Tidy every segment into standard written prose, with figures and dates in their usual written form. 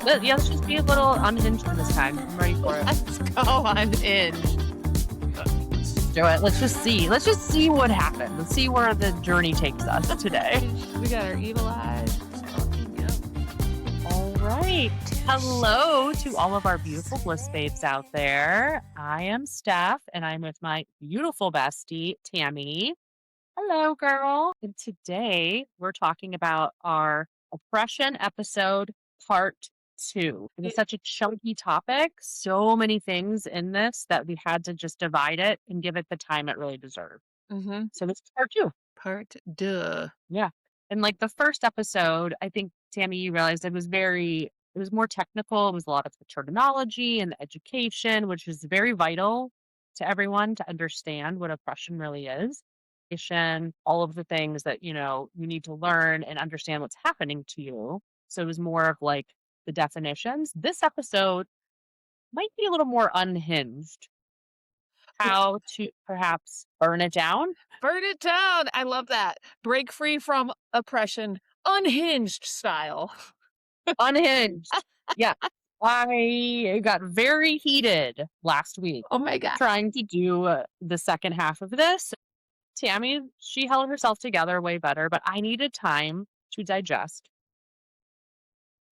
Yeah, let's just be a little unhinged this time. I'm ready for it. Let's go on in. Do it. Let's just see. Let's just see what happens. Let's see where the journey takes us today. We got our evil eyes. All right. Hello to all of our beautiful Bliss Babes out there. I am Steph, and I'm with my beautiful bestie, Tammy. Hello, girl. And today we're talking about our oppression episode, part 2. And it's such a chunky topic. So many things in this that we had to just divide it and give it the time it really deserved. Mm-hmm. So this is part 2. Part duh. Yeah. And like the first episode, I think, Tammy, you realized it was more technical. It was a lot of the terminology and the education, which is very vital to everyone to understand what oppression really is. All of the things that, you need to learn and understand what's happening to you. So it was more of like the definitions. This episode might be a little more unhinged. How to perhaps burn it down. Burn it down. I love that. Break free from oppression. Unhinged style. Unhinged. Yeah. I got very heated last week Oh my God. trying to do the second half of this. Tammy, she held herself together way better, but I needed time to digest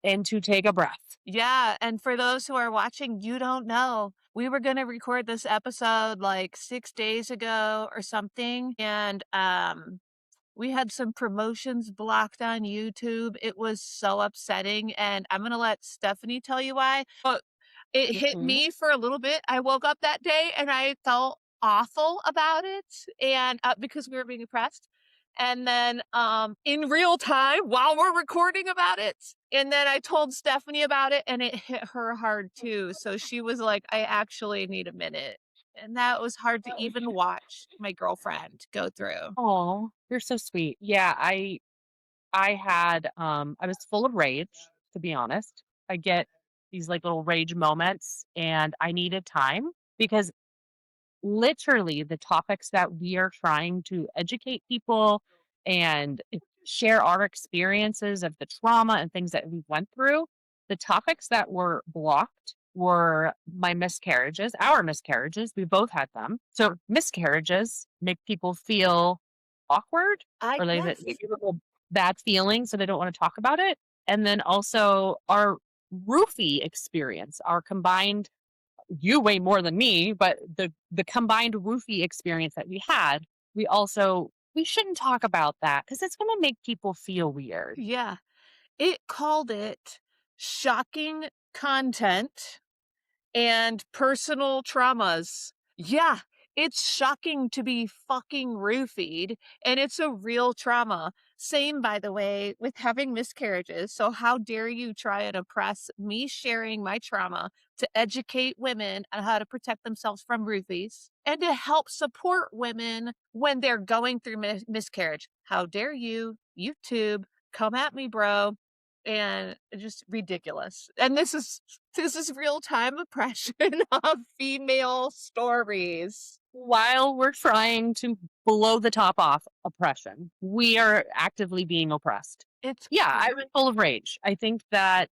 and to take a breath. Yeah. And for those who are watching, you don't know. We were going to record this episode like 6 days ago or something. And we had some promotions blocked on YouTube. It was so upsetting. And I'm going to let Stephanie tell you why. But it hit me for a little bit. I woke up that day and I felt awful about it. And because we were being oppressed. And then in real time while we're recording about it. And then I told Stephanie about it and it hit her hard too. So she was like, I actually need a minute. And that was hard to even watch my girlfriend go through. Oh, you're so sweet. Yeah, I had I was full of rage, to be honest. I get these like little rage moments and I needed time because literally the topics that we are trying to educate people and share our experiences of the trauma and things that we went through, the topics that were blocked were my miscarriages, our miscarriages. We both had them. So miscarriages make people feel awkward or they Yes. get a little bad feeling, so they don't want to talk about it. And then also our roofie experience, our combined, you way more than me, but the combined roofie experience that we had, we shouldn't talk about that because it's going to make people feel weird. Yeah. It called it shocking content and personal traumas. Yeah, it's shocking to be fucking roofied, and it's a real trauma. Same, by the way, with having miscarriages. So how dare you try and oppress me sharing my trauma to educate women on how to protect themselves from roofies and to help support women when they're going through miscarriage. How dare you, YouTube, come at me, bro. And just ridiculous. And this is real-time oppression of female stories. While we're trying to blow the top off oppression, we are actively being oppressed. I was full of rage. I think that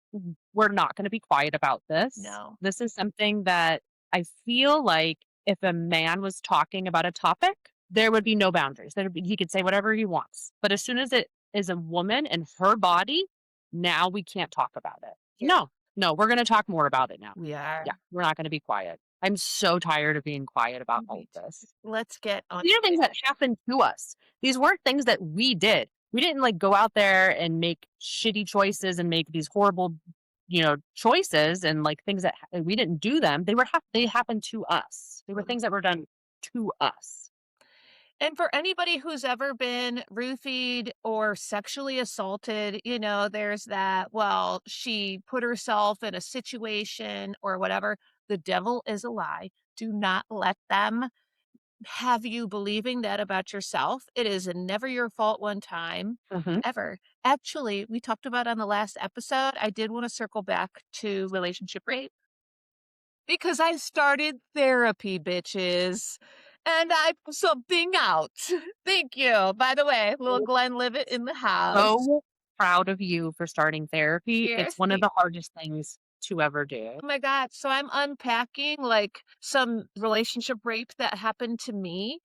we're not going to be quiet about this. No. This is something that I feel like if a man was talking about a topic, there would be no boundaries. He could say whatever he wants. But as soon as it is a woman and her body, now we can't talk about it. Yeah. No, we're going to talk more about it now. We are. Yeah, we're not going to be quiet. I'm so tired of being quiet about all of this. Let's get on. These are things that happened to us. These weren't things that we did. We didn't like go out there and make shitty choices and make these horrible, choices and like things that we didn't do them. They happened to us. They were things that were done to us. And for anybody who's ever been roofied or sexually assaulted, there's that, well, she put herself in a situation or whatever. The devil is a lie. Do not let them have you believing that about yourself. It is never your fault one time, ever. Actually, we talked about on the last episode, I did want to circle back to relationship rape because I started therapy, bitches. And I put something out. Thank you. By the way, little Glenn Livett in the house. So proud of you for starting therapy. It's Cheers. one of the hardest things to ever do. Oh my god, so I'm unpacking, like, some relationship rape that happened to me,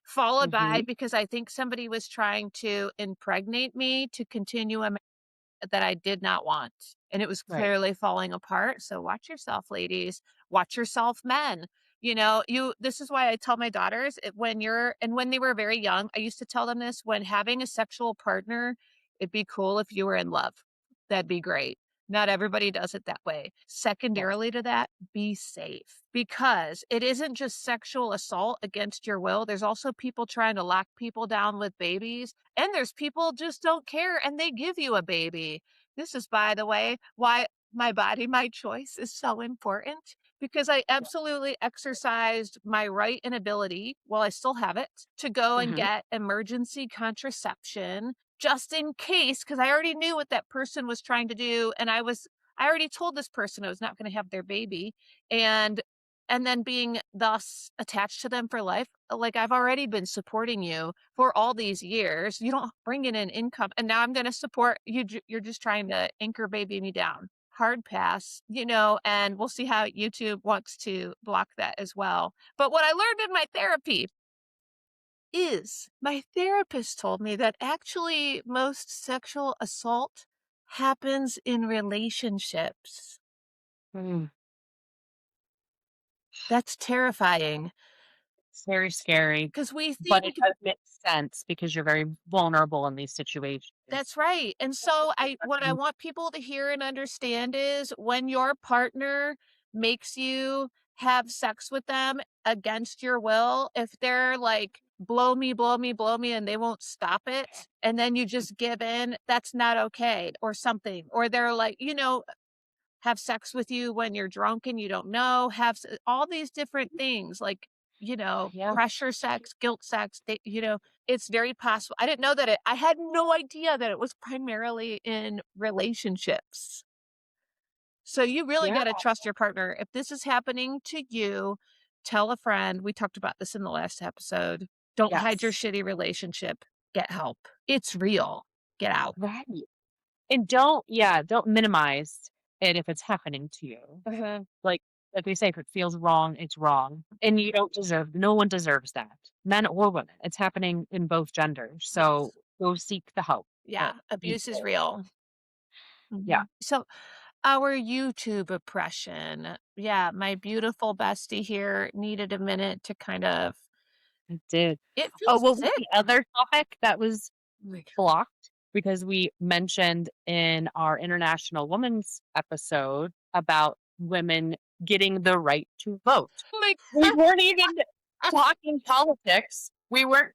followed by Mhm. because I think somebody was trying to impregnate me to continue a that I did not want, and it was Right. clearly falling apart, so watch yourself, ladies. Watch yourself, men. You know, you this is why I tell my daughters, when you're and when they were very young, I used to tell them this, when having a sexual partner, it'd be cool if you were in love. That'd be great. Not everybody does it that way. Yes. Secondarily to that, be safe, because it isn't just sexual assault against your will. There's also people trying to lock people down with babies, and there's people just don't care and they give you a baby. This is, by the way, why my body, my choice is so important, because I absolutely exercised my right and ability, well, I still have it, to go and Mhm. get emergency contraception just in case, because I already knew what that person was trying to do. And I already told this person I was not going to have their baby. And and then being thus attached to them for life, like, I've already been supporting you for all these years. You don't bring in an income, and now I'm going to support you. You're just trying to anchor baby me down. Hard pass, and we'll see how YouTube wants to block that as well. But what I learned in my therapy is my therapist told me that actually most sexual assault happens in relationships. Mm. That's terrifying It's very scary, because we but it think. does make sense because you're very vulnerable in these That's situations. right, and so what I Especially want people to hear and understand is when your partner makes you have sex with them against your will, if they're like, "Blow me, blow me, blow me," and they won't stop it, and then you just give in, that's not okay, or something. Or they're like, have sex with you when you're drunk and you don't know, all these different things, like, yeah, pressure sex, guilt sex, it's very possible. I didn't know that I had no idea that it was primarily in relationships. So you really yeah, got to trust your partner. If this is happening to you, tell a friend. We talked about this in the last episode. Don't hide your yes. shitty relationship. Get help. It's real. Get out. Right. And don't minimize it if it's happening to you. Uh-huh. Like we say, if it feels wrong, it's wrong. And you don't deserve no one deserves that. Men or women. It's happening in both genders. So Yes. go seek the help that Yeah. needs Abuse is it. real. Yeah, So our YouTube oppression. Yeah, my beautiful bestie here needed a minute to kind of it did. it Oh, feels what was sick. the other topic that was Oh my god. blocked? Because we mentioned in our International Women's episode about women getting the right to vote. Oh my We weren't even talking politics. We weren't,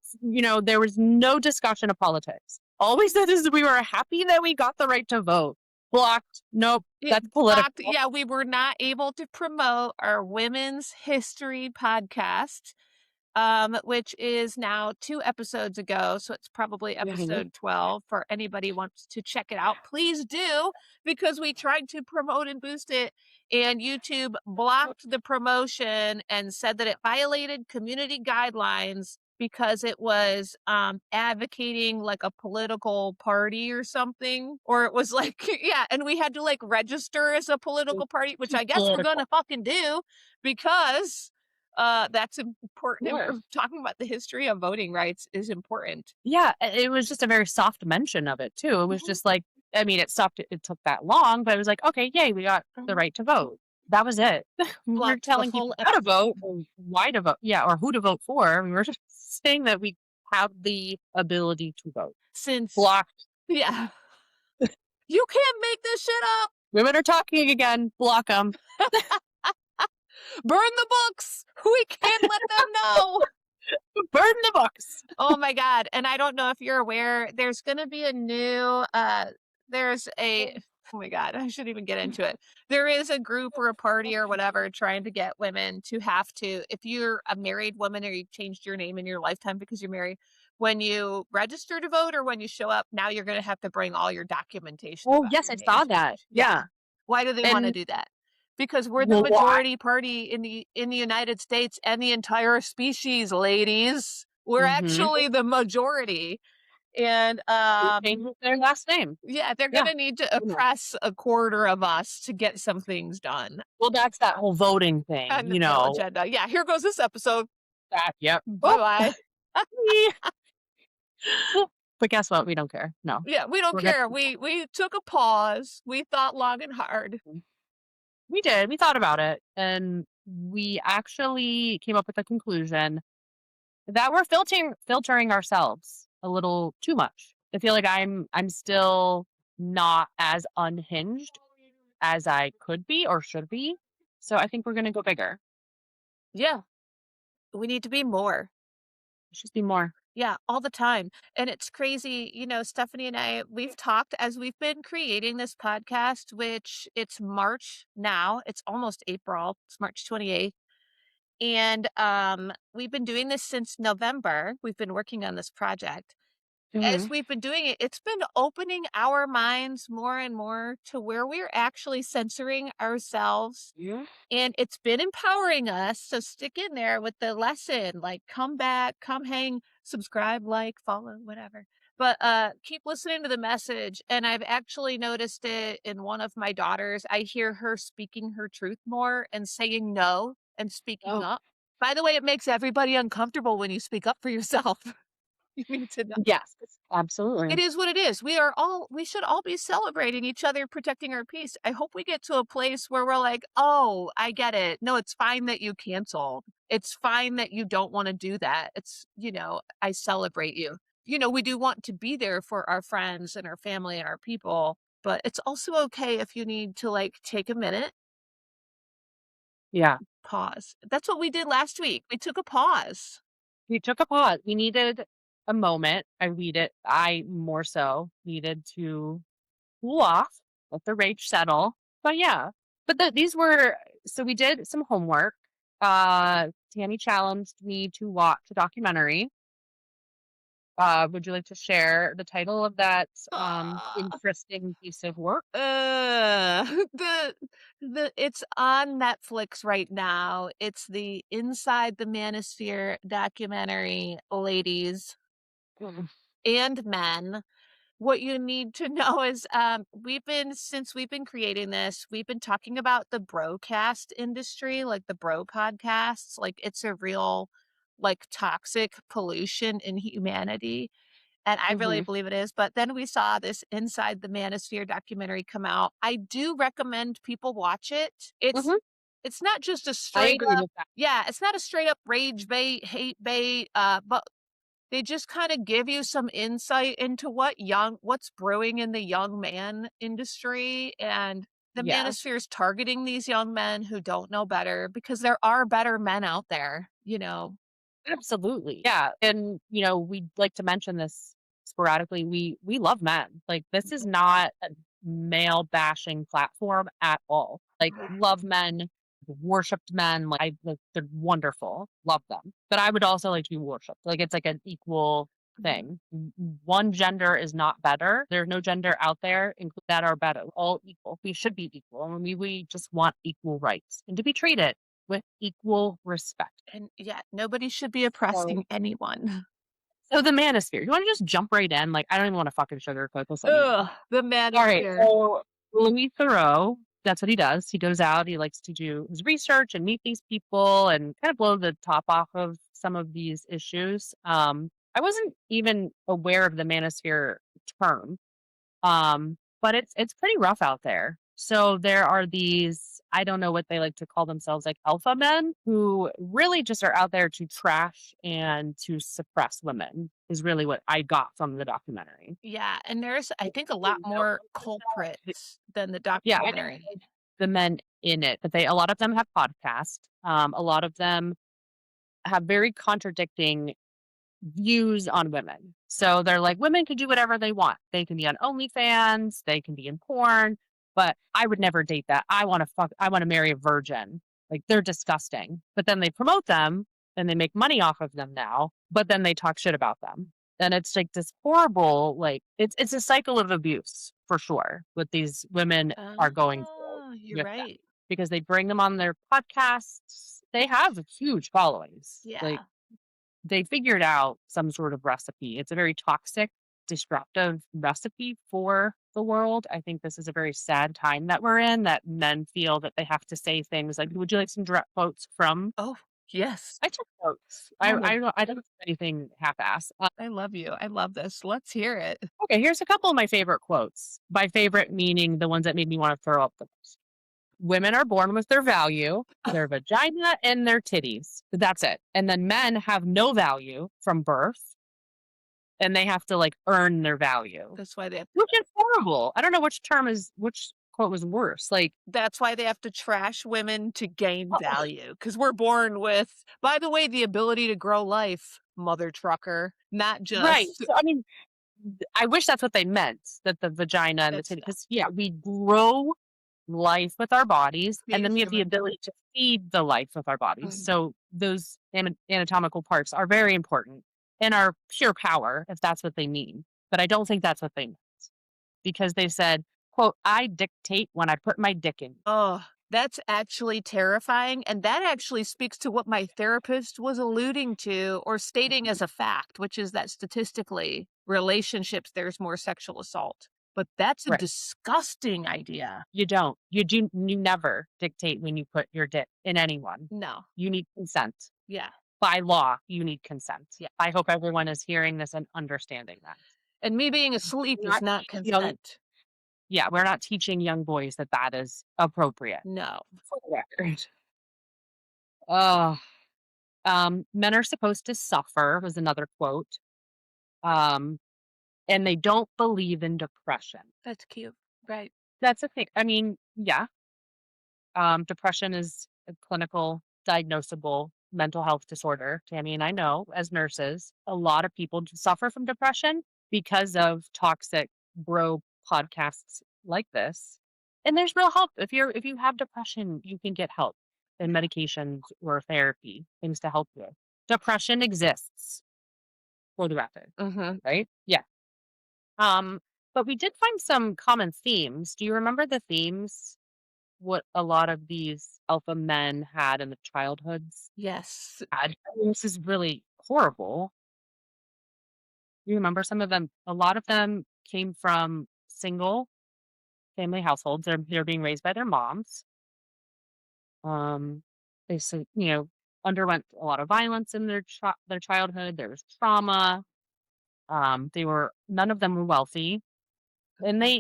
there was no discussion of politics. All we said is we were happy that we got the right to vote. Blocked. Nope. It That's blocked, political. yeah, we were not able to promote our women's history podcast, which is now 2 episodes ago, so it's probably Mhm. episode 12 for anybody who wants to check it out. Please do, because we tried to promote and boost it, and YouTube blocked the promotion and said that it violated community guidelines because it was, advocating, like, a political party or something, or it was like yeah, and we had to, like, register as a political party, which Too I guess we're political. gonna fucking do because that's important. Of course. Talking about the history of voting rights is important. Yeah, it was just a very soft mention of it too. It was Mhm, just like, I mean, it took that long, but it was like, okay, yay, we got the mhm. right to vote. That was it. We weren't Blocked the telling whole people how to vote or why to vote. Yeah, or who to vote for. We were just saying that we have the ability to vote. since Blocked. yeah. You can't make this shit up. Women are talking again. Block them. Burn the books. We can't let them know. Burn the books. Oh my god, and I don't know if you're aware, there's gonna be a new, there's a oh my god, I shouldn't even get into it. There is a group or a party or whatever trying to get women to have to, if you're a married woman or you've changed your name in your lifetime because you're married, when you register to vote or when you show up, now you're gonna have to bring all your documentation Oh, about yes, your I name saw that. change. Yeah. Yeah. Why do they wanna And do that? Because we're the well, why? majority party in the United States and the entire species, ladies. We're Hmm. actually the majority, And, Who changes their last name. yeah, they're Yeah, gonna need to you know. oppress a quarter of us to get some things done Well, that's that whole voting on thing, the you real know. agenda. Yeah, here goes this episode. That yep. Oh, Bye-bye. but guess what? We don't care. No. Yeah, we don't We're good care. people. We took a pause. We thought long and hard. We did. We thought about it, and we actually came up with a conclusion that we're filtering ourselves a little too much. I feel like I'm still not as unhinged as I could be or should be. So I think we're gonna go bigger. Yeah, we need to be more. Let's just be more. Yeah, all the time. And it's crazy, Stephanie and I, we've talked as we've been creating this podcast, which it's March now. It's almost April. It's March 28th. And we've been doing this since November. We've been working on this project. As Mhm. we've been doing it, it's been opening our minds more and more to where we're actually censoring ourselves, Yeah. and it's been empowering us, so stick in there with the lesson, like, come back, come hang, subscribe, like, follow, whatever. But, keep listening to the message, and I've actually noticed it in one of my daughters. I hear her speaking her truth more and saying no and speaking Oh, up. By the way, it makes everybody uncomfortable when you speak up for yourself. You need to know. yes, It absolutely. is what it is. We should all be celebrating each other, protecting our peace. I hope we get to a place where we're like, "Oh, I get it. No, it's fine that you canceled. It's fine that you don't wanna do that. I celebrate you." We do want to be there for our friends and our family and our people, but it's also okay if you need to, like, take a minute, Yeah. pause. That's what we did last week. We took a pause. We took a pause. We needed a moment. I more so needed to cool off, let the rage settle. But yeah. But these were so we did some homework. Tammy challenged me to watch a documentary. Would you like to share the title of that interesting piece of work? The it's on Netflix right now. It's the Inside the Manosphere documentary, ladies Mm. and men. What you need to know is, since we've been creating this, we've been talking about the broadcast industry, like the bro podcasts, like it's a real, like, toxic pollution in humanity. And I really Mhm. believe it is, but then we saw this Inside the Manosphere documentary come out. I do recommend people watch it. Mhm. It's not just a I straight agree up with that. yeah, it's not a straight up rage bait, hate bait, but they just kinda give you some insight into what's brewing in the young man industry, and the Yes. Manosphere is targeting these young men who don't know better because there are better men out there. Absolutely. Yeah. And we like to mention this sporadically. We love men. Like this is not a male bashing platform at all. Like love men, worshipped men. They're wonderful. Love them. But I would also like to be worshipped. Like it's like an equal Mhm. thing. One gender is not better. There's no gender out there that are better. All equal. We should be equal. And we just want equal rights and to be treated with equal respect. And yeah, nobody should be So oppressing anyone. so the Manosphere. You wanna just jump right in? Like, I don't even wanna fucking sugarcoat this Ugh, anymore. the Alright, Manosphere. so Louis Theroux, that's what he does. He goes out, he likes to do his research and meet these people and kind of blow the top off of some of these issues. I wasn't even aware of the Manosphere term. But it's pretty rough out there. So there are these, I don't know what they like to call themselves, like alpha men who really just are out there to trash and to suppress women is really what I got from the documentary. Yeah, and there's, I think, a lot And no more one knows the culprits than the yeah, I didn't documentary. know the men in it, but a lot of them have podcasts. A lot of them have very contradicting views on women. So they're like, women can do whatever they want. They can be on OnlyFans, they can be in porn, but I would never date that. I want to marry a virgin. Like they're disgusting. But then they promote them and they make money off of them now, but then they talk shit about them. And it's like this horrible, like it's a cycle of abuse for sure what these women are going through Oh, you're with them right. because they bring them on their podcasts. They have huge followings. Like Yeah. they figured out some sort of recipe. It's a very toxic disruptive recipe for the world. I think this is a very sad time that we're in, that men feel that they have to say things like, "Would you like some direct quotes from?" Oh, yes. I took notes. Oh my I don't do anything half-ass. I love you. I love this. Let's hear it. Okay, here's a couple of my favorite quotes. By favorite, meaning the ones that made me wanna throw up the most. "Women are born with their value, their vagina and their titties. That's it. And then men have no value from birth, and they have to, like, earn their value." That's why they have Which is horrible. I don't know which quote was worse, like, That's why they have to trash women to gain oh, value. Because 'cause we're born with, by the way, the ability to grow life, mother trucker, not right. just So, I mean, I wish that's what they meant, that the vagina and the it's titty, not. because yeah, we grow life with our bodies, and Being then we have the human. ability to feed the life with our bodies. Mhm. So those anatomical parts are very important and are pure power if that's what they mean. But I don't think that's what they meant, because they said, quote, "I dictate when I put my dick in." Oh, that's actually terrifying, and that actually speaks to what my therapist was alluding to or stating as a fact, which is that statistically, relationships, there's more sexual assault. But that's a Right. disgusting idea. You don't. You never dictate when you put your dick in anyone. No. You need consent. Yeah. By law, you need consent. Yeah. I hope everyone is hearing this and understanding that. And me being asleep We're is not not teaching young consent. Yeah, we're not teaching young boys that that is appropriate, No. for the record. Oh, "Men are supposed to suffer," was another quote, um, "and they don't believe in depression." That's cute. Right. That's a thing. I mean, yeah, depression is a clinical diagnosable mental health disorder. Tammy and I know, as nurses, a lot of people suffer from depression because of toxic bro podcasts like this. And there's real help. If you have depression, you can get help and medications or therapy, things to help you. Depression exists, for the record, Mhm. right? Yeah. Um, but we did find some common themes. Do you remember the themes, what a lot of these alpha men had in the childhoods Yes. had? I mean, this is really horrible. You remember some of them? A lot of them came from single family households. They're being raised by their moms. Um, they underwent a lot of violence in their childhood. There was trauma. They were none of them were wealthy, and they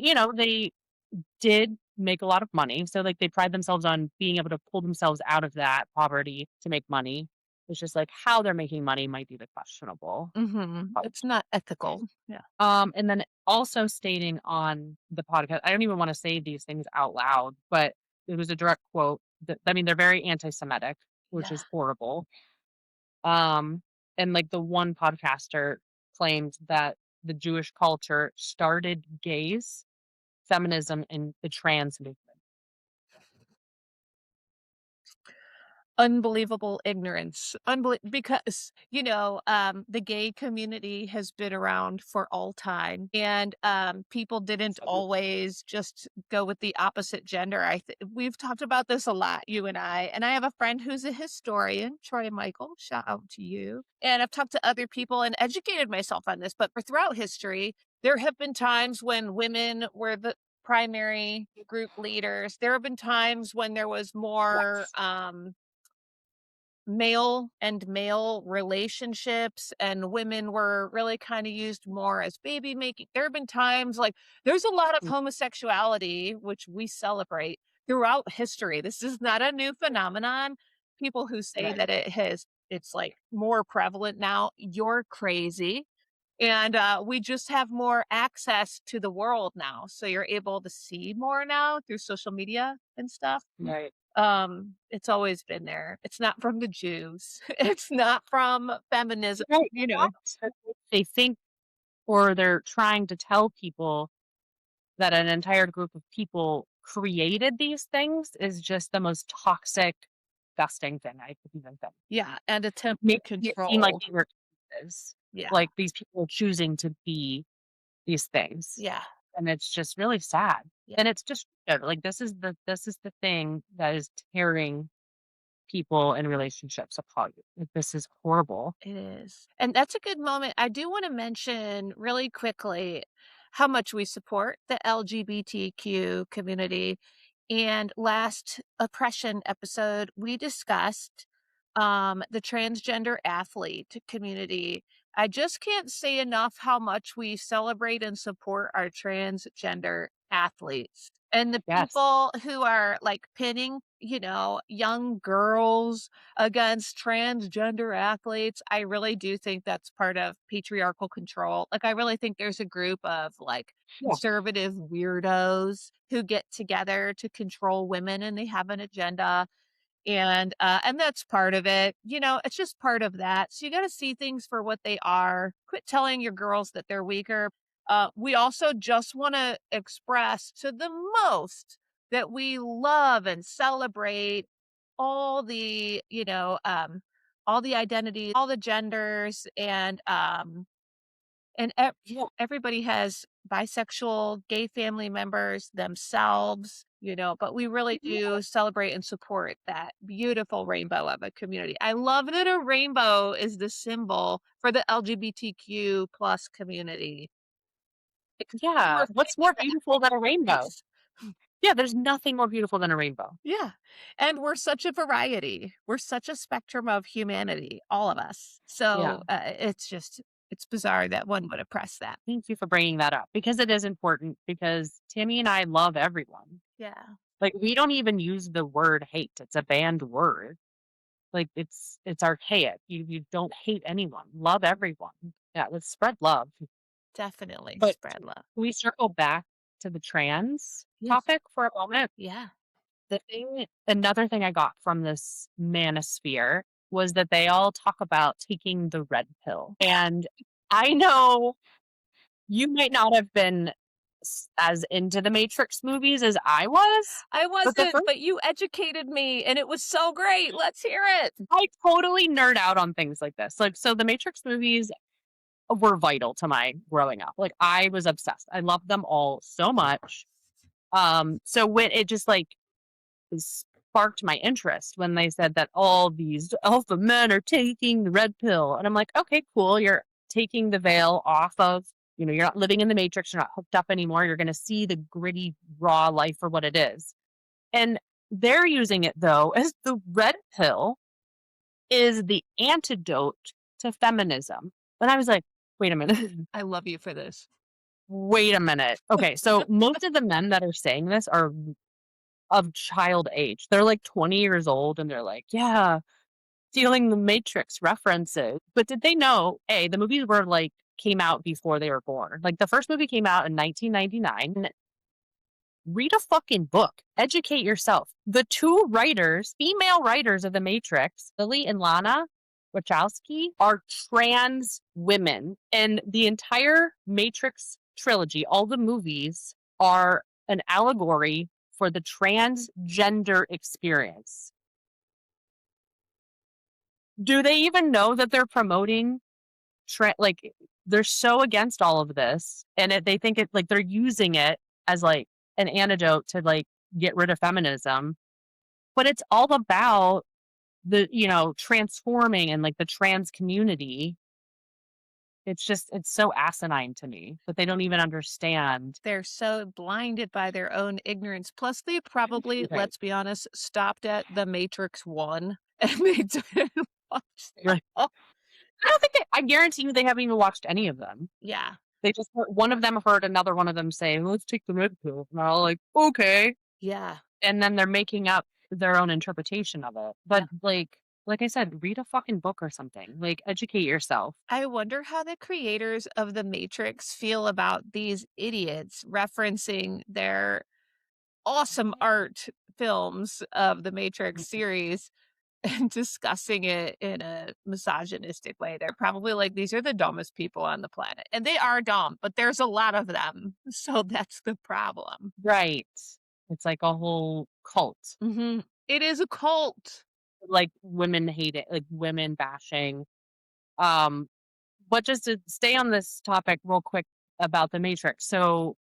did make a lot of money. So, like, they pride themselves on being able to pull themselves out of that poverty to make money. It's just, like, how they're making money might be the questionable Mhm. part. It's not ethical. Yeah. And then also stating on the podcast, I don't even wanna say these things out loud, but it was a direct quote that, I mean, they're very anti-Semitic, which Yeah. is horrible. Um, and, like, the one podcaster claimed that the Jewish culture started gays, feminism, and the trans movement. Unbelievable ignorance. Because, the gay community has been around for all time, and, people didn't always just go with the opposite gender. We've talked about this a lot, you and I have a friend who's a historian, Troy Michael, shout out to you, and I've talked to other people and educated myself on this, but for throughout history, there have been times when women were the primary group leaders. There have been times when there was more, Yes. male and male relationships and women were really kind of used more as baby making. There have been times like there's a lot of Mm, homosexuality, which we celebrate throughout history. This is not a new phenomenon. People who say right. that it's like more prevalent now, you're crazy. And we just have more access to the world now. So you're able to see more now through social media and stuff. Right. It's always been there. It's not from the Jews. It's not from feminism, Right, you know? exactly. They think, or they're trying to tell people that an entire group of people created these things is just the most toxic, disgusting thing I could even think. Yeah, and attempt to Making it seem like control. they were choices, Yeah, like these people are choosing to be these things, yeah, and it's just really sad, yeah. and it's just like, this is the thing that is tearing people in relationships apart. Like, this is horrible. It is. And that's a good moment. I do want to mention really quickly how much we support the LGBTQ community. And last oppression episode, we discussed the transgender athlete community. I just can't say enough how much we celebrate and support our transgender athletes and the Yes. people who are like pinning, young girls against transgender athletes. I really do think that's part of patriarchal control. Like, I really think there's a group of like Yeah. conservative weirdos who get together to control women and they have an agenda. And that's part of it. It's just part of that. So you got to see things for what they are. Quit telling your girls that they're weaker. We also just want to express to the most that we love and celebrate all the, all the identities, all the genders, and Yeah. everybody has bisexual, gay family members themselves, but we really Yeah. do celebrate and support that beautiful rainbow of a community. I love that a rainbow is the symbol for the LGBTQ plus community. Because we're Yeah. What's fitting more that beautiful than a rainbow? space. Yeah, there's nothing more beautiful than a rainbow. Yeah, and we're such a variety. We're such a spectrum of humanity, all of us. Yeah. So, it's bizarre that one would oppress that. Thank you for bringing that up because it is important because Tammy and I love everyone. Yeah, Like, we don't even use the word hate. It's a banned word. Like, it's archaic. You don't hate anyone. Love everyone. Yeah, let's spread love. definitely But spread love. can we circle back to the trans Yeah, topic for a moment? yeah. Another thing I got from this manosphere was that they all talk about taking the red pill. And I know you might not have been as into the Matrix movies as I was, I but the wasn't, first but you educated me, and it was so great. Let's hear it. I totally nerd out on things like this. Like, so the Matrix movies were vital to my growing up. Like, I was obsessed. I loved them all so much. So when it just like sparked my interest when they said that all these alpha men are taking the red pill. And I'm like, okay, cool. You're taking the veil off of, you're not living in the matrix. You're not hooked up anymore. You're going to see the gritty, raw life for what it is. And they're using it though as the red pill is the antidote to feminism. And I was like, wait a minute. I love you for this. Wait a minute. Okay. So most of the men that are saying this are of child age. They're like 20 years old and they're like, yeah, stealing the Matrix references. But did they know, A, the movies were like, came out before they were born. Like the first movie came out in 1999. Read a fucking book. Educate yourself. The two writers, female writers of The Matrix, Lily and Lana Wachowski, are trans women. And the entire Matrix trilogy, all the movies, are an allegory for the transgender experience. Do they even know that they're promoting like they're so against all of this and they think it like they're using it as like an antidote to like get rid of feminism, but it's all about the transforming and like the trans community. It's so asinine to me that they don't even understand. They're so blinded by their own ignorance. Plus, they probably, Right. let's be honest, stopped at The Matrix 1 and they didn't watch Right. oh, I don't think I guarantee you they haven't even watched any of them. yeah, They just one of them heard another one of them say, "Let's take the red pill." And they're all like, "Okay." yeah. And then they're making up their own interpretation of it. But like I said, read a fucking book or something. Like educate yourself. I wonder how the creators of The Matrix feel about these idiots referencing their awesome art films of the Matrix series and discussing it in a misogynistic way. They're probably like, these are the dumbest people on the planet. And they are dumb, but there's a lot of them. So that's the problem. Right. It's like a whole cult. It is a cult. Like women hate it, like women bashing. Um, but just to stay on this topic real quick about the Matrix. So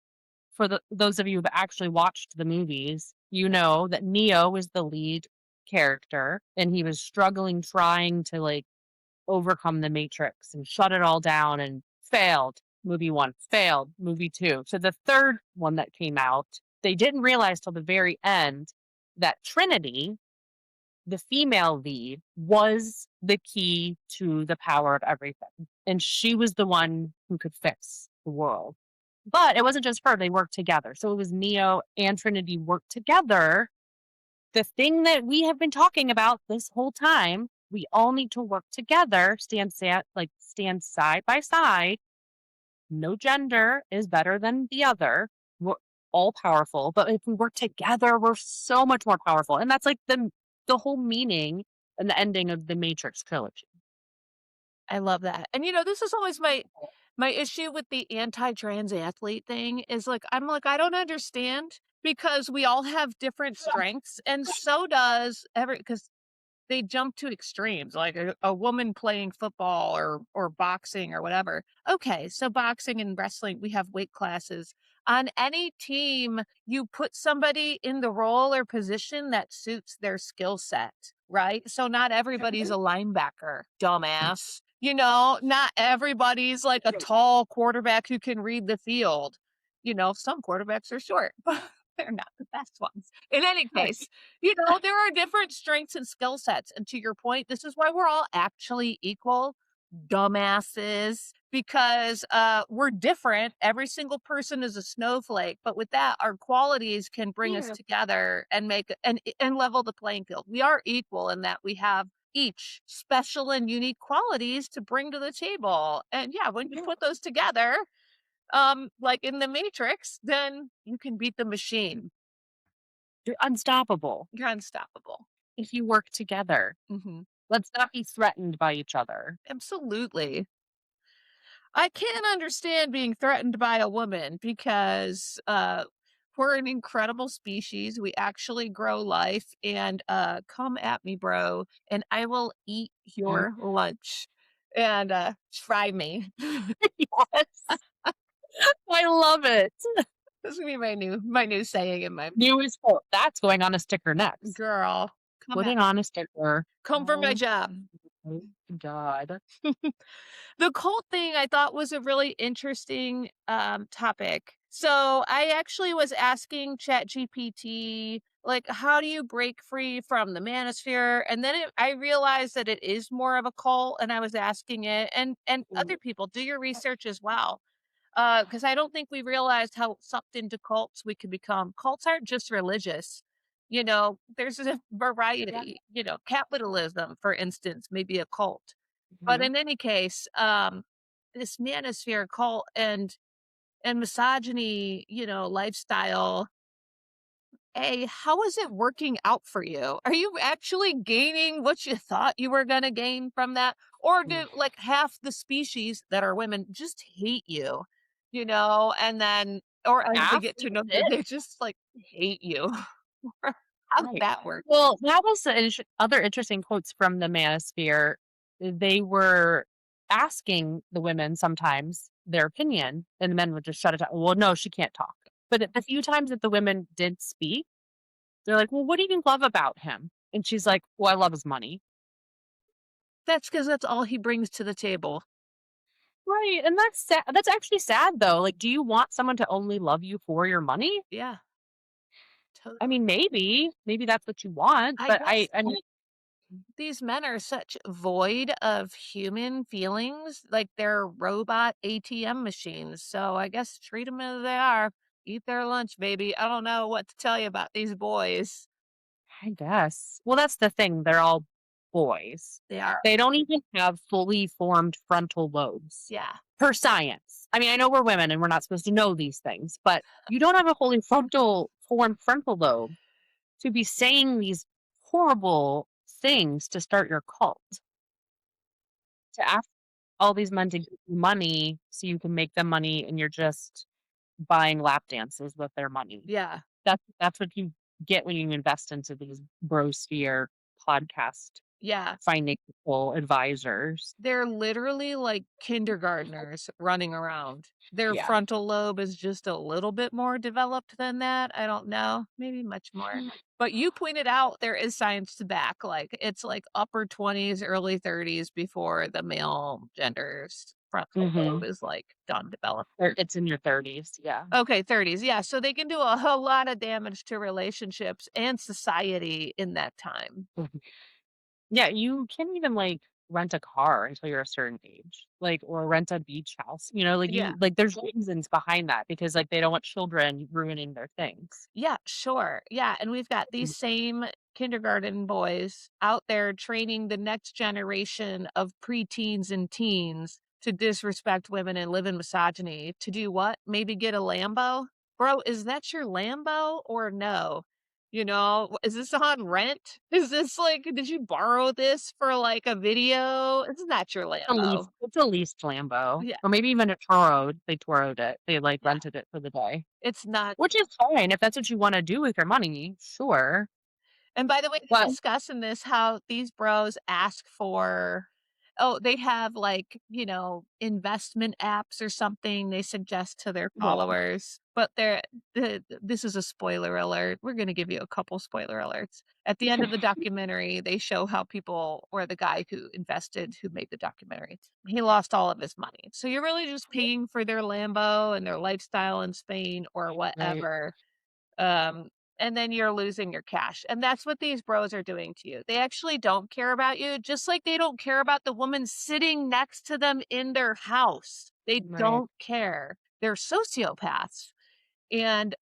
for those of you who've actually watched the movies, you know that Neo is the lead character and he was struggling trying to like overcome the matrix and shut it all down and failed. Movie 1 failed, movie 2. So the third one that came out, they didn't realize till the very end that Trinity, the female lead, was the key to the power of everything. And she was the one who could fix the world. But it wasn't just her, they worked together. So it was Neo and Trinity worked together. The thing that we have been talking about this whole time, we all need to work together, stand side by side. No gender is better than the other. We're all powerful, but if we work together, we're so much more powerful. And that's like the whole meaning and the ending of the Matrix trilogy. I love that. And, this is always my issue with the anti-trans athlete thing is, like, I'm like, "I don't understand," because we all have different strengths, and so does every. Because they jump to extremes, like a woman playing football or boxing or whatever. Okay, so boxing and wrestling, we have weight classes. On any team, you put somebody in the role or position that suits their skill set, right? So not everybody's a linebacker, dumbass. Not everybody's like a tall quarterback who can read the field. Some quarterbacks are short, but they're not the best ones. In any Right. case, there are different strengths and skill sets. And to your point, this is why we're all actually equal dumbasses because we're different. Every single person is a snowflake. But with that, our qualities can bring us Yeah. together and make and level the playing field. We are equal in that we have each special and unique qualities to bring to the table. And yeah, when you Yeah. put those together, like in the Matrix, then you can beat the machine. You're unstoppable You're unstoppable. if you work together. Mhm. Let's not be threatened by each other. Absolutely. I can't understand being threatened by a woman because we're an incredible species. We actually grow life and come at me, bro, and I will eat Mm. your lunch and try me. Yes. I love it. This is gonna be my new saying in my Newest quote. That's going on a sticker next. girl. Come Put at it on a sticker. come for my Oh job. my god. The cult thing I thought was a really interesting, topic. So, I actually was asking ChatGPT, like, "How do you break free from the Manosphere?" And then I realized that it is more of a cult, and I was asking it and other people, do your research as well. Because I don't think we realized how sucked into cults we can become. Cults aren't just religious. There's a Yeah. variety. Capitalism, for instance, may be a cult. But Mhm. in any case, this manosphere cult and misogyny, lifestyle. Hey, how is it working out for you? Are you actually gaining what you thought you were going to gain from that? Or Mm. do like half the species that are women just hate you, and then, or as they Half get to that's know you, it. they just like hate you. How's Right. that work? Well, that was the other interesting quotes from the Manosphere. They were asking the women sometimes their opinion, and the men would just shut it down. Well, no, she can't talk. But the few times that the women did speak, they're like, "Well, what do you love about him?" And she's like, "Well, I love his money." That's because that's all he brings to the table. Right, and that's sad. That's actually sad, though. Like, do you want someone to only love you for your money? Yeah, I totally. mean, maybe that's what you want, I but guess I mean, these men are such void of human feelings, like they're robot ATM machines. So I guess treat them as they are. Eat their lunch, baby. I don't know what to tell you about these boys. I guess. Well, that's the thing. They're all boys. They are, They don't even have fully formed frontal lobes yeah, per science. I mean, I know we're women and we're not supposed to know these things, but you don't have a fully formed frontal lobe to be saying these horrible things to start your cult, to ask all these men to give you money so you can make them money and you're just buying lap dances with their money. yeah. That's what you get when you invest into these brosphere podcast. Yeah. financial advisors. They're literally like kindergartners running around. Their Yeah. frontal lobe is just a little bit more developed than that. I don't know, maybe much more. But you pointed out there is science to back, like, it's like upper 20s, early 30s before the male gender's frontal lobe Mhm. is, like, done developing. It's in your 30s, yeah. Okay, 30s, yeah, so they can do a whole lot of damage to relationships and society in that time. Mhm. Yeah, you can't even, like, rent a car until you're a certain age, like, or rent a beach house, like, Yeah. there's reasons behind that because, like, they don't want children ruining their things. Yeah, sure. Yeah, and we've got these same kindergarten boys out there training the next generation of preteens and teens to disrespect women and live in misogyny. To do what? Maybe get a Lambo? Bro, is that your Lambo or no? Is this on rent? Is this like, did you borrow this for like a video? It's not your Lambo. It's a leased Lambo, Yeah, or maybe even a Turo. They Turoed it. They, like, yeah. rented it for the day, It's not. which is fine if that's what you wanna do with your money, sure, And by the way, they but discuss in this how these bros ask for they have, like, investment apps or something they suggest to their yeah, followers, but this is a spoiler alert. We're gonna give you a couple spoiler alerts. At the end of the documentary, they show how people or the guy who made the documentary, he lost all of his money. So you're really just paying for their Lambo and their lifestyle in Spain or right, whatever. Um, and then you're losing your cash. And that's what these bros are doing to you. They actually don't care about you, just like they don't care about the woman sitting next to them in their house. They right, don't care. They're sociopaths. And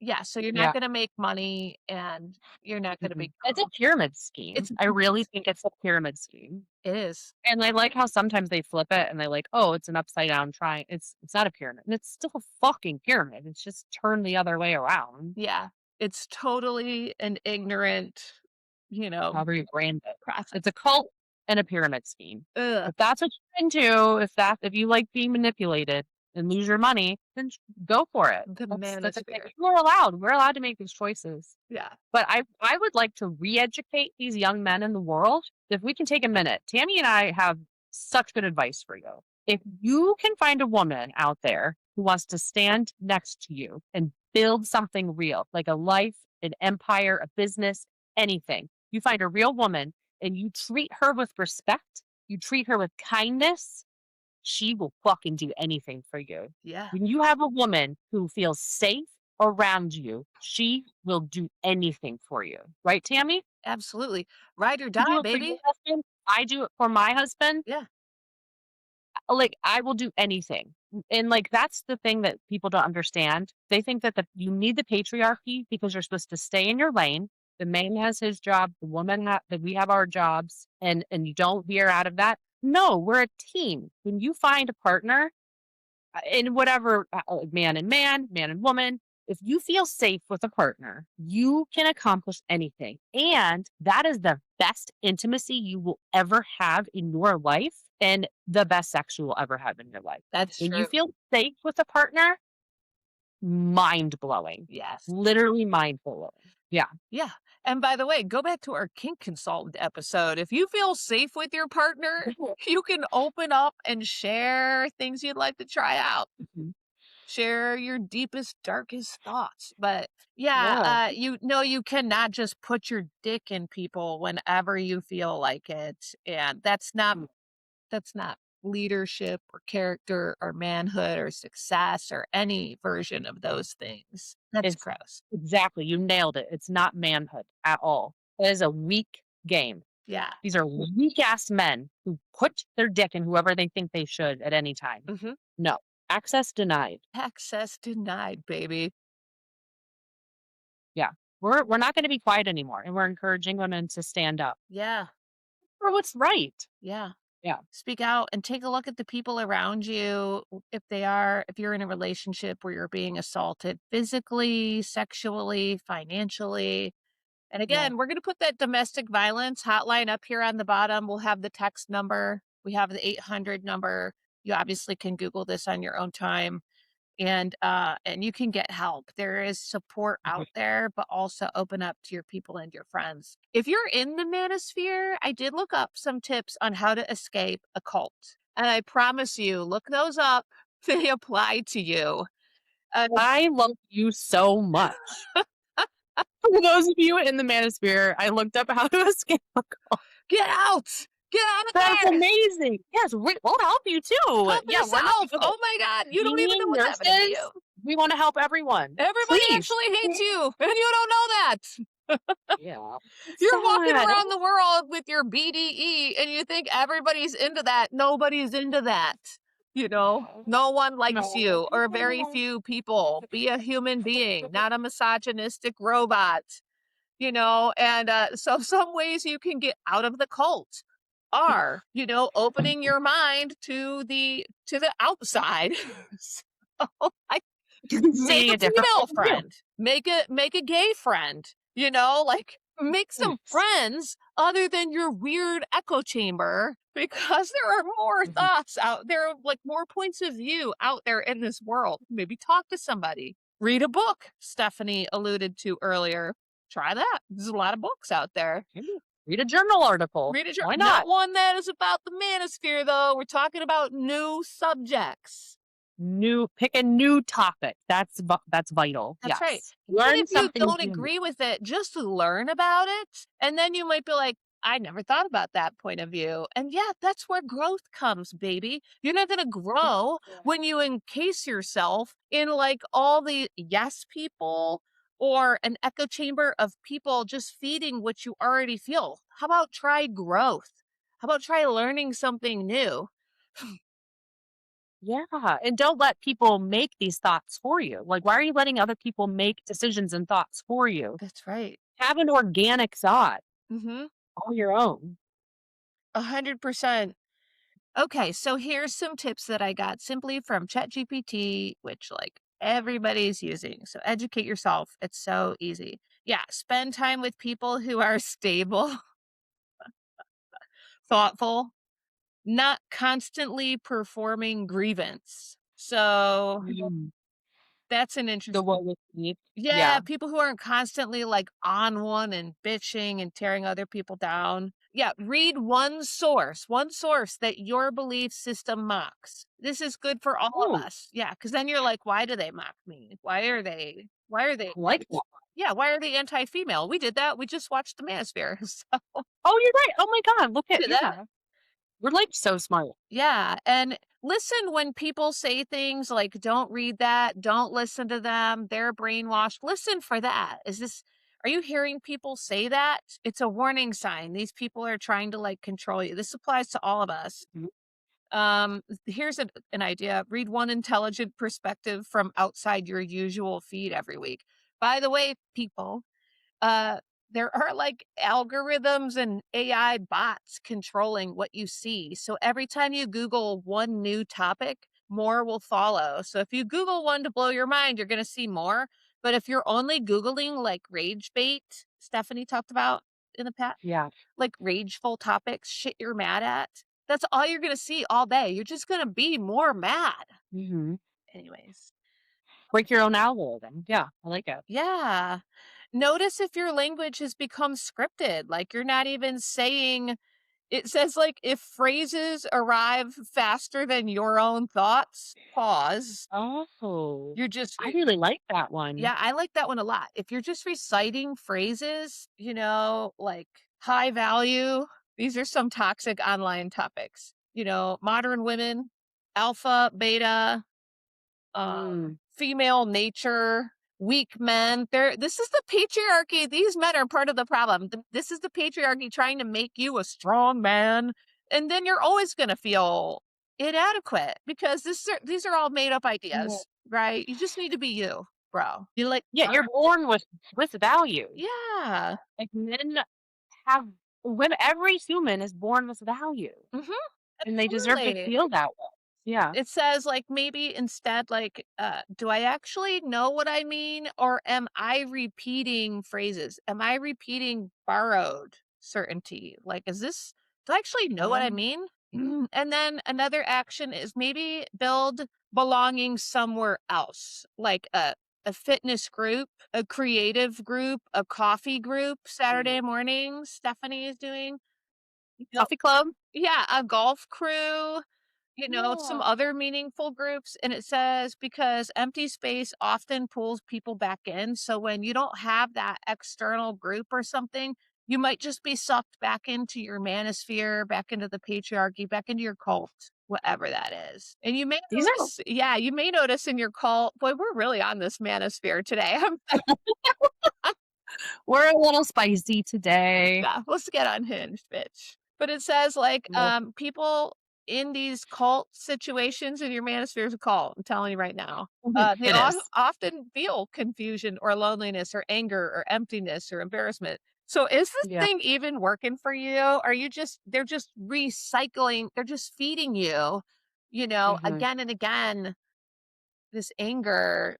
yeah, so you're not yeah. gonna make money and you're not gonna Mm-mm. It's a become pyramid it's scheme. I really think it's a pyramid scheme. it is. And I like how sometimes they flip it and they're like, "Oh, it's an upside down tri" it's not a pyramid, and it's still a fucking pyramid, it's just turned the other way around, Yeah. It's totally an ignorant, you know, however you brand it. process. It's a cult and a pyramid scheme. Ugh, If that's what you're into, if you like being manipulated and lose your money, then go for it. the That's okay. manosphere. We're allowed to make these choices. Yeah. But I would like to re-educate these young men in the world. If we can take a minute, Tammy and I have such good advice for you. If you can find a woman out there who wants to stand next to you and build something real, like a life, an empire, a business, anything, you find a real woman and you treat her with respect, you treat her with kindness, she will fucking do anything for you. Yeah. When you have a woman who feels safe around you, she will do anything for you. Right, Tammy? Absolutely. Ride or You die, do it for your baby. husband. I do it for my husband. Yeah. Like, I will do anything. And, like, that's the thing that people don't understand. They think that you need the patriarchy because you're supposed to stay in your lane. The man has his job, the woman that we have our jobs, and you don't veer out of that. No, we're a team. When you find a partner in whatever man and woman, if you feel safe with a partner, you can accomplish anything. And that is the best intimacy you will ever have in your life and the best sex you will ever have in your life. That's When you true. feel safe with a partner, mind blowing, Yes. literally mind blowing. Yeah. Yeah. And by the way, go back to our kink consultant episode. If you feel safe with your partner, you can open up and share things you'd like to try out. Mhm. Share your deepest, darkest thoughts. But yeah, Yeah. you cannot just put your dick in people whenever you feel like it. And Mm. that's not leadership or character or manhood or success or any version of those things. That's It's gross. exactly. You nailed it. It's not manhood at all. It is a weak game. Yeah. These are weak ass men who put their dick in whoever they think they should at any time. Mhm. No. Access denied. Access denied, baby. Yeah. We're not gonna be quiet anymore, and we're encouraging women to stand up Yeah. for what's right. Yeah. Yeah. Speak out and take a look at the people around you. If you're in a relationship where you're being assaulted physically, sexually, financially. And Yeah. again, we're going to put that domestic violence hotline up here on the bottom. We'll have the text number. We have the 800 number. You obviously can Google this on your own time. And you can get help. There is support Mhm. out there, but also open up to your people and your friends. If you're in the manosphere, I did look up some tips on how to escape a cult. And I promise you, look those up. They apply to you. I love you so much. For those of you in the manosphere, I looked up how to escape a cult. Get out! Get out of That's there! amazing. Yes, we'll help you too. Help Yeah, we're not yourself! good. Oh my god, you don't even know Being what's happening to nurses, you. we wanna help everyone. Everybody Please. actually hates you, and you don't know that. Yeah. You're walking Sad. around the world with your BDE and you think everybody's into that. Nobody's into that. No one likes No. you or very few people. Be a human being, not a misogynistic robot. So some ways you can get out of the cult are, opening your mind to the outside. I make Seeing a a different female point of view. friend, make a gay friend, like make some Yes. friends other than your weird echo chamber because there are more Mhm. thoughts out there, like more points of view out there in this world. Maybe talk to somebody, read a book Stephanie alluded to earlier. Try that. There's a lot of books out there. Maybe read a journal article. Read a Why not not? one that is about the manosphere though. We're talking about new subjects. Pick a new topic. That's vital. That's right. Yes. Even Learn if you something don't new. agree with it, just learn about it. And then you might be like, I never thought about that point of view. And yeah, that's where growth comes, baby. You're not going to grow when you encase yourself in like all the yes people or an echo chamber of people just feeding what you already feel. How about try growth? How about try learning something new? Yeah, and don't let people make these thoughts for you. Like, why are you letting other people make decisions and thoughts for you? That's right. Have an organic thought, Mm-hmm. all your own. 100%. Okay, so here's some tips that I got simply from ChatGPT, which like everybody's using. So educate yourself. It's so easy. Yeah, spend time with people who are stable, thoughtful, not constantly performing grievance. So Mm. that's an The interesting. one with me. Yeah, Yeah. people who aren't constantly like on one and bitching and tearing other people down. Yeah, read one source that your belief system mocks. This is good for all of Oh, us. Yeah, because then you're like, why do they mock me? Why are they I like that. yeah, why are they anti-female? We did that. We just watched the Manosphere. So Oh, you're right. Oh my god, look we at did that. yeah. We're like so smart. Yeah, and listen when people say things like, "Don't read that, don't listen to them, they're brainwashed." Listen for that. Are you hearing people say that? It's a warning sign. These people are trying to, like, control you. This applies to all of us. Mhm. Here's an idea. Read one intelligent perspective from outside your usual feed every week. By the way, people, uh, there are like algorithms and AI bots controlling what you see. So every time you Google one new topic, more will follow. So if you Google one to blow your mind, you're going to see more. But if you're only Googling like rage bait, Stephanie talked about in the past, Yeah. like rageful topics, shit you're mad at, that's all you're going to see all day. You're just going to be more mad. Mhm. Anyways. Break your own algorithm. Yeah, I like it. Yeah. Notice if your language has become scripted, like you're not even saying it says like if phrases arrive faster than your own thoughts, pause. Oh, You're just I really like that one. yeah, I like that one a lot. If you're just reciting phrases, like high value, these are some toxic online topics. Modern women, alpha, beta, uh, Mm. female nature, weak men. This is the patriarchy. These men are part of the problem. This is the patriarchy trying to make you a strong man. And then you're always going to feel inadequate because these are all made up ideas, right? You just need to be you, bro. You like, Yeah, you're born with value. yeah. Like men have women every human is born with value, Hmm. and they deserve to Absolutely. feel that way. Yeah. It says, like, maybe instead, like, do I actually know what I mean? Or am I repeating phrases? Am I repeating borrowed certainty? Like, do I actually know what I Um, mean? And then another action is maybe build belonging somewhere else, like a fitness group, a creative group, a coffee group Mm. Saturday mornings Stephanie is doing. Yep. Coffee club? Yeah, a golf crew, some Yeah. other meaningful groups, and it says because empty space often pulls people back in, so when you don't have that external group or something, you might just be sucked back into your manosphere, back into the patriarchy, back into your cult, whatever that is. And you may These are notice yeah, you may notice in your cult boy, we're really on this manosphere today. we're a little spicy today. Yeah, let's get unhinged, bitch. But it says, like, Well, people in these cult situations in your manosphere is a cult, I'm telling you right now. mhm, They it is. often feel confusion or loneliness or anger or emptiness or embarrassment. So is this Yeah. thing even working for you? Are you just they're just recycling, they're just feeding you, Mhm. again and again this anger,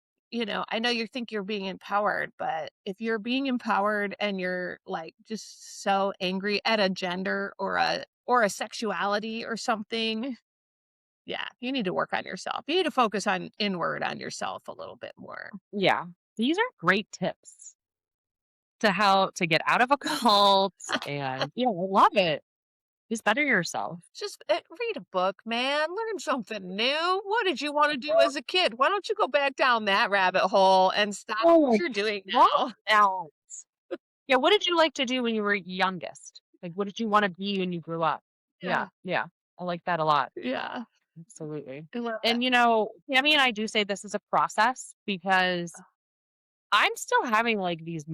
I know you think you're being empowered, but if you're being empowered and you're like just so angry at a gender or a sexuality or something, yeah, you need to work on yourself. You need to focus on inward on yourself a little bit more. Yeah. These are great tips to how to get out of a cult and yeah, I love it. Just better yourself. Just read a book, man. Learn something new. What did you want to do as a kid? Why don't you go back down that rabbit hole and stop Oh what my you're doing god. now? Now. Yeah, what did you like to do when you were youngest? Like, what did you wanna be when you grew up? Yeah, Yeah, yeah. I like that a lot. yeah. Absolutely. I love And, Tammy and I do say this is a process because I'm still having, like, these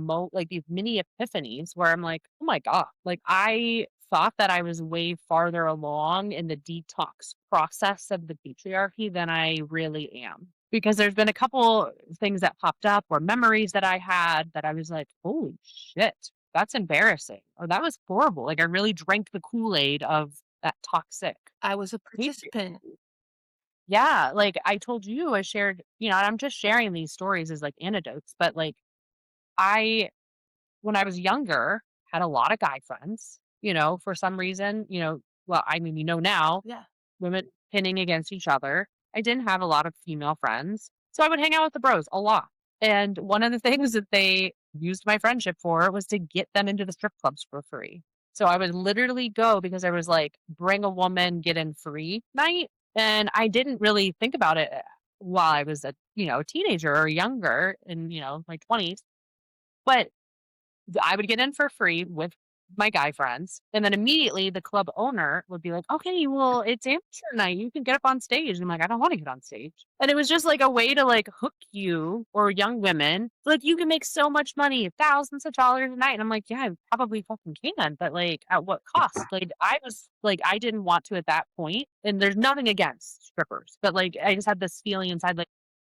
mini epiphanies where I'm like, "Oh my god." Like, I thought that I was way farther along in the detox process of the patriarchy than I really am. Because there's been a couple things that popped up or memories that I had that I was like, "Holy shit, that's embarrassing," or, "That was horrible." Like, I really drank the Kool-Aid of that toxic I was a participant. patriarchy. Yeah, like, I told you, I shared and I'm just sharing these stories as, like, anecdotes, but, like, I when I was younger, had a lot of guy friends, for some reason, well, I mean, now, Yeah. women pinning against each other. I didn't have a lot of female friends. So I would hang out with the bros a lot. And one of the things that they used my friendship for was to get them into the strip clubs for free. So I would literally go because I was like, bring a woman, get in free night. And I didn't really think about it while I was a teenager or younger in, my 20s. But I would get in for free with my guy friends, and then immediately the club owner would be like, "Okay, well, it's amateur night. You can get up on stage." And I'm like, "I don't wanna get on stage." And it was just like a way to, like, hook you or young women. Like, "You can make so much money, thousands of dollars a night." And I'm like, "Yeah, I probably fucking can, but, like, at what cost?" Like, I didn't want to at that point, and there's nothing against strippers, but, like, I just had this feeling inside, like,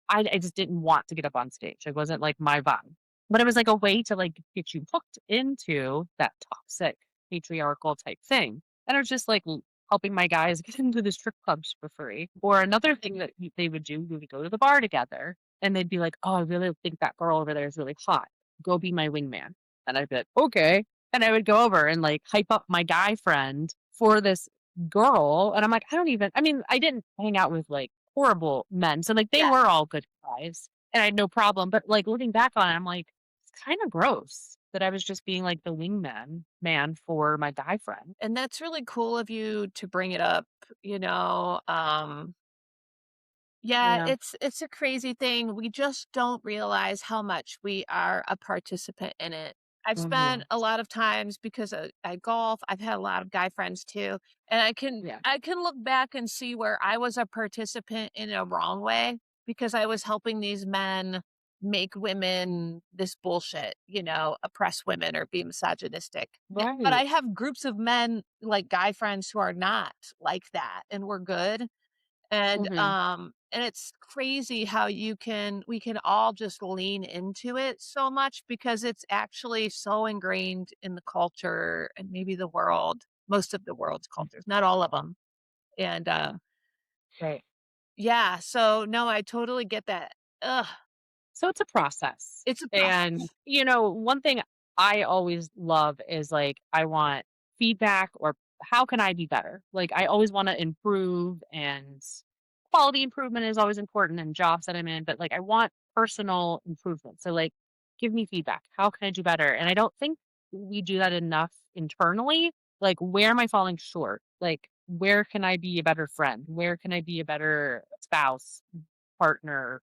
I just didn't want to get up on stage. It wasn't, like, my vibe. But it was, like, a way to, like, get you hooked into that toxic patriarchal type thing. And it was just, like, helping my guys get into the strip clubs for free. Or another thing that they would do, we would go to the bar together, and they'd be like, "Oh, I really think that girl over there is really hot. Go be my wingman." And I'd be like, "Okay." And I would go over and, like, hype up my guy friend for this girl, and I'm like, I mean, I didn't hang out with, like, horrible men, so, like, they Yeah. were all good guys, and I had no problem, but, like, looking back on it, I'm like, "It's kinda gross that I was just being, like, the man for my guy friend." And that's really cool of you to bring it up, you know, yeah, Yeah. it's a crazy thing. We just don't realize how much we are a participant in it. I've spent Mhm. a lot of times because I golf. I've had a lot of guy friends too, and I can Yeah. I can look back and see where I was a participant in a wrong way because I was helping these men make women this bullshit, oppress women or be misogynistic. But I Right. have groups of men like guy friends who are not like that, and we're good Mhm. and it's crazy how we can all just lean into it so much because it's actually so ingrained in the culture and maybe the world, most of the world's cultures, not all of them. And, Right. yeah, so no, I totally get that. Ugh, So it's a process, it's a and, process. one thing I always love is, like, I want feedback or how can I be better? Like, I always wanna improve and quality improvement is always important in jobs that I'm in, but, like, I want personal improvement. So, like, give me feedback. How can I do better? And I don't think we do that enough internally. Like, where am I falling short? Like, where can I be a better friend? Where can I be a better spouse, partner,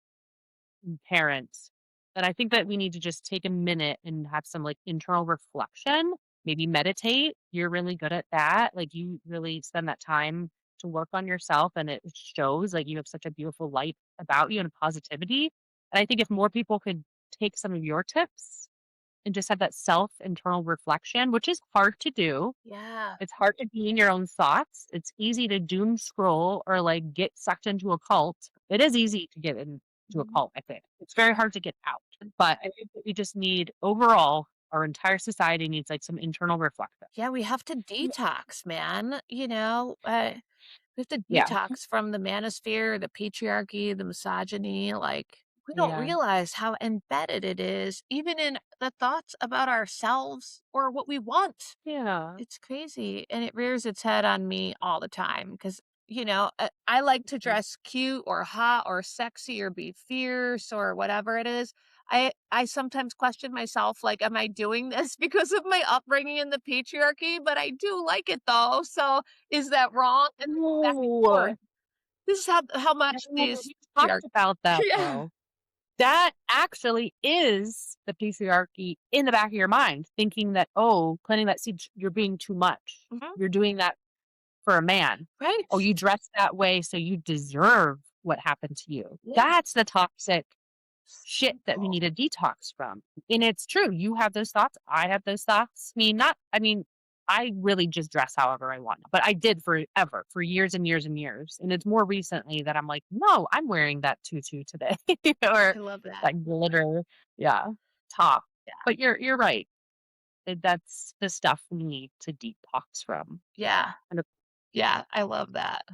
parents? And I think that we need to just take a minute and have some like internal reflection, maybe meditate. You're really good at that. Like you really spend that time to work on yourself and it shows like you have such a beautiful light about you and positivity. And I think if more people could take some of your tips and just have that self internal reflection, which is hard to do. Yeah. It's hard to be in your own thoughts. It's easy to doom scroll or like get sucked into a cult. It is easy to get into a Mhm. cult, I think. It's very hard to get out. But I think that we just need overall, our entire society needs like some internal reflection. Yeah, we have to Yeah. detox, man, we have to Yeah. detox from the manosphere, the patriarchy, the misogyny, like, we don't Yeah. realize how embedded it is even in the thoughts about ourselves or what we want. Yeah. It's crazy, and it rears its head on me all the time because I like to Mhm. dress cute or hot or sexy or be fierce or whatever it is. I sometimes question myself, like, am I doing this because of my upbringing in the patriarchy? But I do like it though, so is that wrong? And back and No. forth. This is how much No, these we patriarch talked about that Yeah. though. That actually is the patriarchy in the back of your mind, thinking that, oh, planting that seed, you're being too much. Mhm. You're doing that for a man. Right. Oh, you dress that way, so you deserve what happened to you. Yeah. That's the toxic shit that we Simple. need to detox from. And it's true. You have those thoughts. I have those thoughts. I mean, I really just dress however I want, but I did forever, for years and years and years. And it's more recently that I'm like, no, I'm wearing that tutu today or I love that. that glitter, yeah, top. Yeah. But you're right. That's the stuff we need to detox from. Yeah. And, Yeah, I love that.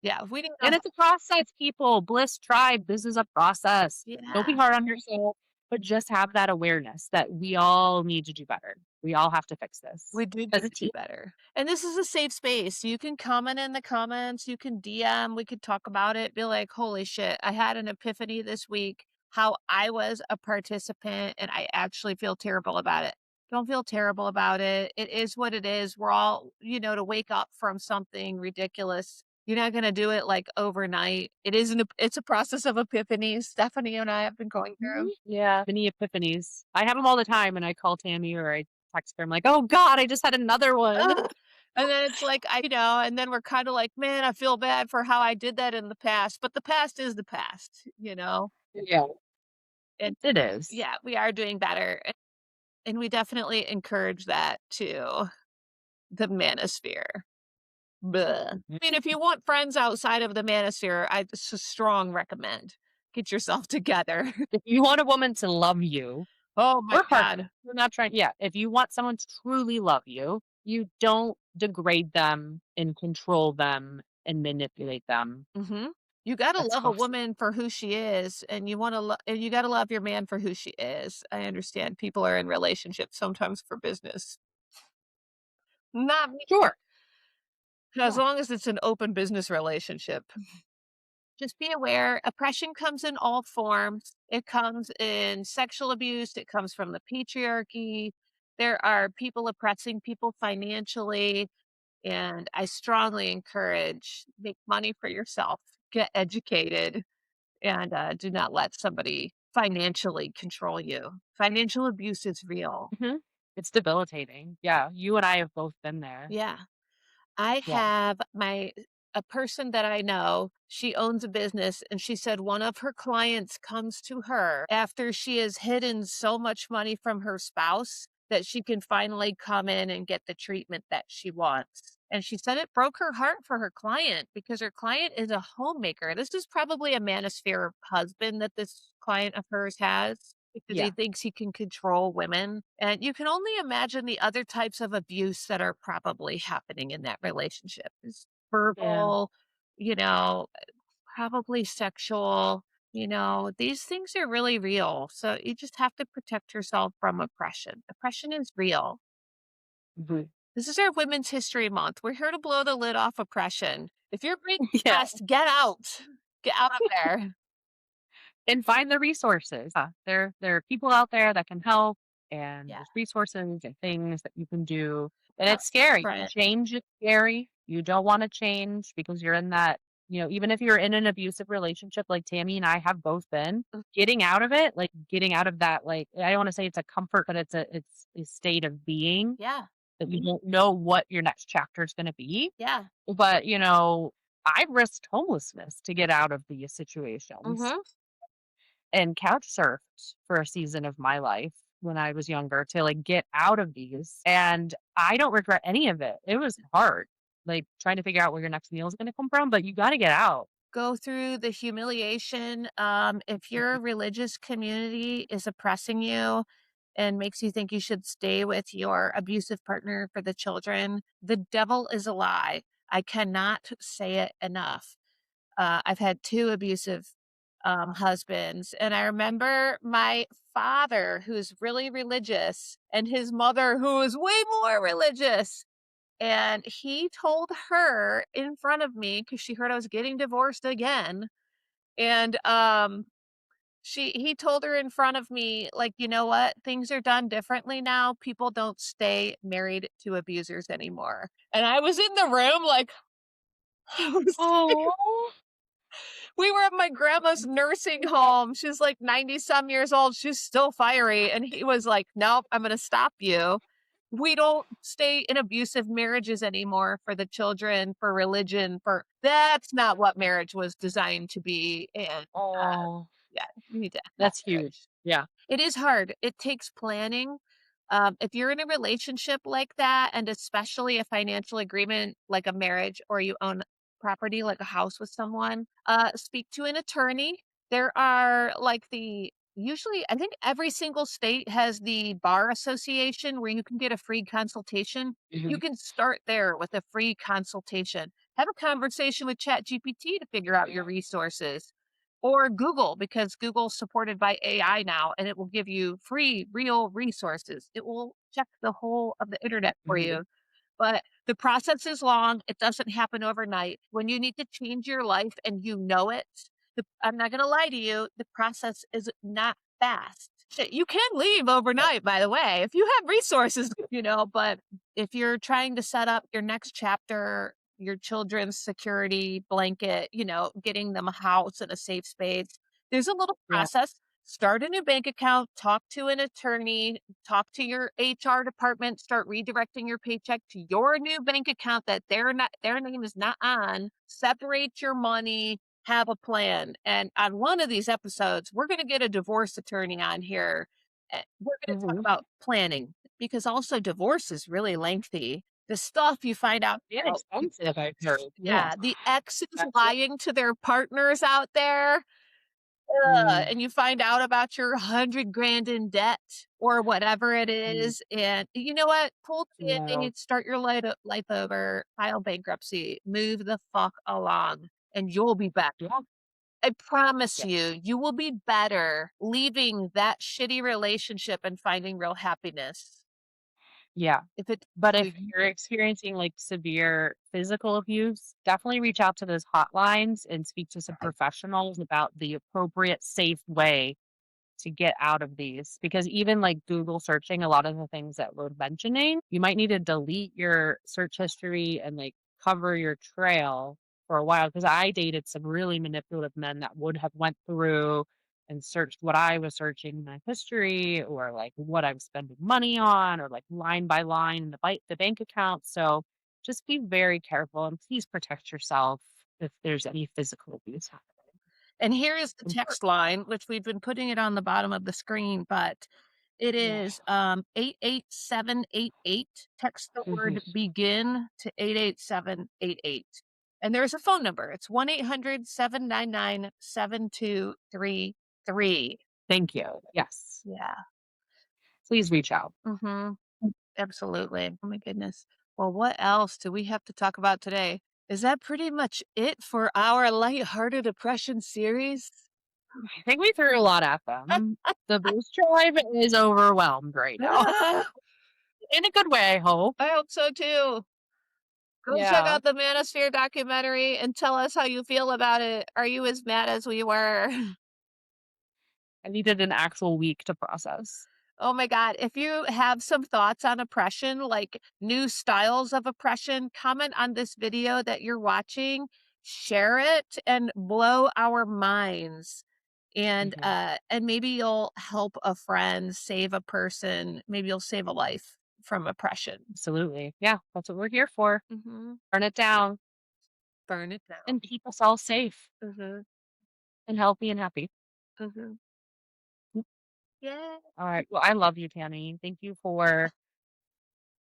Yeah, we need a and it's a process, people. Bliss tribe. This is a process. Don't be Yeah. hard on yourself, but just have that awareness that we all need to do better. We all have to fix this We do as need a to do team. better. And this is a safe space. You can comment in the comments, you can DM, we could talk about it, be like, "Holy shit, I had an epiphany this week, how I was a participant and I actually feel terrible about it." Don't feel terrible about it. It is what it is. We're all, to wake up from something ridiculous. You're not gonna do it like overnight. It's a process of epiphanies Stephanie and I have been going through. Mhm. Yeah, mini epiphanies. I have them all the time, and I call Tammy or I text her. I'm like, "Oh God, I just had another one." Ugh. And then it's like, and then we're kinda like, "Man, I feel bad for how I did that in the past," but the past is the past. Yeah, And it is. yeah, we are doing better, and we definitely encourage that to the manosphere. Bleh. I mean, if you want friends outside of the manosphere, it's a strong recommend. Get yourself together. If you want a woman to love you Oh my or partner, god. we're not trying. Yeah, if you want someone to truly love you, you don't degrade them and control them and manipulate them. Mhm. You gotta That's love a toxic. woman for who she is, and you gotta love your man for who she is. I understand people are in relationships sometimes for business. Not me. Sure. As Yeah. long as it's an open business relationship. Just be aware, oppression comes in all forms. It comes in sexual abuse, it comes from the patriarchy. There are people oppressing people financially, and I strongly encourage make money for yourself, get educated, and, do not let somebody financially control you. Financial abuse is real. Mhm. It's debilitating. Yeah, you and I have both been there. Yeah. I Yeah. have a person that I know, she owns a business, and she said one of her clients comes to her after she has hidden so much money from her spouse that she can finally come in and get the treatment that she wants. And she said it broke her heart for her client because her client is a homemaker. This is probably a manosphere husband that this client of hers has because he Yeah. thinks he can control women. And you can only imagine the other types of abuse that are probably happening in that relationship. Is Yeah. verbal, you know, probably sexual. These things are really real. So you just have to protect yourself from oppression. Oppression is real. Mhm. This is our Women's History Month. We're here to blow the lid off oppression. If you're being Yeah. oppressed, get out. Get out of there. And find the resources. There are people out there that can help, and Yeah. there's resources and things that you can do, and Uh, it's scary. Right. Change is scary. You don't wanna change because you're in that even if you're in an abusive relationship like Tammy and I have both been, getting out of it, like, getting out of that, like, I don't wanna say it's a comfort, but it's a state of being Yeah. that you don't know what your next chapter is gonna be. Yeah. But, I risked homelessness to get out of these situations Mm-hmm. and couch surfed for a season of my life when I was younger to like get out of these. And I don't regret any of it. It was hard, like trying to figure out where your next meal is going to come from, but you got to get out. Go through the humiliation. If your religious community is oppressing you and makes you think you should stay with your abusive partner for the children, the devil is a lie. I cannot say it enough. I've had 2 abusive, husbands, and I remember my father, who's really religious, and his mother, who is way more religious, and he told her in front of me because she heard I was getting divorced again, and, he told her in front of me, like, "You know what? Things are done differently now. People don't stay married to abusers anymore." And I was in the room, like, I was Oh, we were at my grandma's nursing home. She's like 90 some years old. She's still fiery. And he was like, nope, I'm going to stop you. We don't stay in abusive marriages anymore for the children, for religion, for that's not what marriage was designed to be. And oh, yeah, you need to end that that's huge. marriage. Yeah. It is hard. It takes planning. If you're in a relationship like that, and especially a financial agreement like a marriage or you own property like a house with someone, speak to an attorney. There are like usually, I think every single state has the bar association where you can get a free consultation. You Mhm. can start there with a free consultation. Have a conversation with ChatGPT to figure out your resources or Google because Google's supported by AI now and it will give you free, real resources. It will check the whole of the internet for Mhm. you. But the process is long. It doesn't happen overnight. When you need to change your life and you know it, I'm not going to lie to you, the process is not fast. Shit, you can leave Yep. overnight, by the way, if you have resources, but if you're trying to set up your next chapter, your children's security blanket, getting them a house and a safe space, there's a little Yeah. process. Start a new bank account, talk to an attorney, talk to your HR department, start redirecting your paycheck to your new bank account that their name is not on. Separate your money, have a plan. And on one of these episodes, we're going to get a divorce attorney on here. We're going to talk Mhm. about planning because also divorce is really lengthy. The stuff you find out And about, expensive, I've heard. Yeah. yeah, the exes That's lying to their partners out there. mm, And you find out about your 100 grand in debt or whatever it mm, is, and you know what? Pull the no. Band-Aid, start your life over, file bankruptcy, move the fuck along, and you'll be back. Yeah. I promise Yeah. you, you will be better leaving that shitty relationship and finding real happiness. Yeah. If it But if Mhm. you're experiencing, like, severe physical abuse, definitely reach out to those hotlines and speak to some professionals about the appropriate, safe way to get out of these. Because even, like, Google searching a lot of the things that we're mentioning, you might need to delete your search history and, like, cover your trail for a while. Because I dated some really manipulative men that would have went through and searched what I was searching in my history or, like, what I was spending money on or, like, line by line in the bank account. So, just be very careful and please protect yourself if there's any physical abuse happening. And here is the Impor text line, which we've been putting it on the bottom of the screen, but it Yeah. is 88788. Text the Mhm. word begin to 88788. And there's a phone number. It's 1-800-799-7233. Thank you. Yes. Yeah. Please reach out. Mhm. Absolutely. Oh my goodness. Well, what else do we have to talk about today? Is that pretty much it for our lighthearted depression series? I think we threw a lot at them. The boost drive is overwhelmed right now. In a good way, I hope. I hope so too. Go check Yeah. out the Manosphere documentary and tell us how you feel about it. Are you as mad as we were? I needed an actual week to process. Oh my God. If you have some thoughts on oppression, like new styles of oppression, comment on this video that you're watching, share it, and blow our minds. Mhm. And maybe you'll help a friend, save a person, maybe you'll save a life from oppression. Absolutely. Yeah, that's what we're here for. Mhm. Burn it down Burn it down. and keep us all safe Mhm. and healthy and happy. Mhm. Mm. Yeah. All right. Well, I love you, Tammy. Thank you for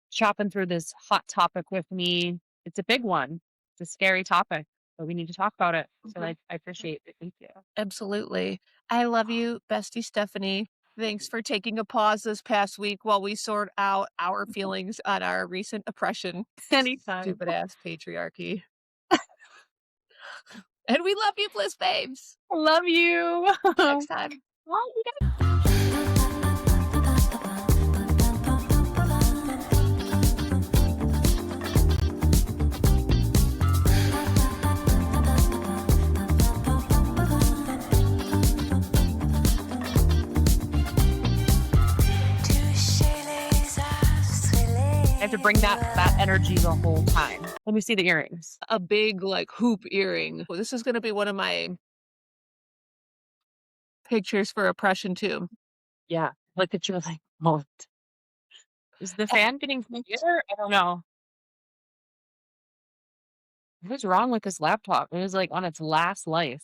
chopping through this hot topic with me. It's a big one. It's a scary topic, but we need to talk about it. So Mhm. I appreciate it. Thank you. Absolutely. I love you, bestie Stephanie. Thanks for taking a pause this past week while we sort out our feelings on our recent oppression. Anytime. Stupid ass patriarchy. And we love you, Bliss Babes. I love you. Next time. Well, you have to bring that energy the whole time. Let me see the earrings. A big, like, hoop earring. Well, this is gonna be one of my pictures for oppression too. Yeah. Look at you like, oh, is the fan getting funkier? I don't know. What is wrong with this laptop? It is like on its last life.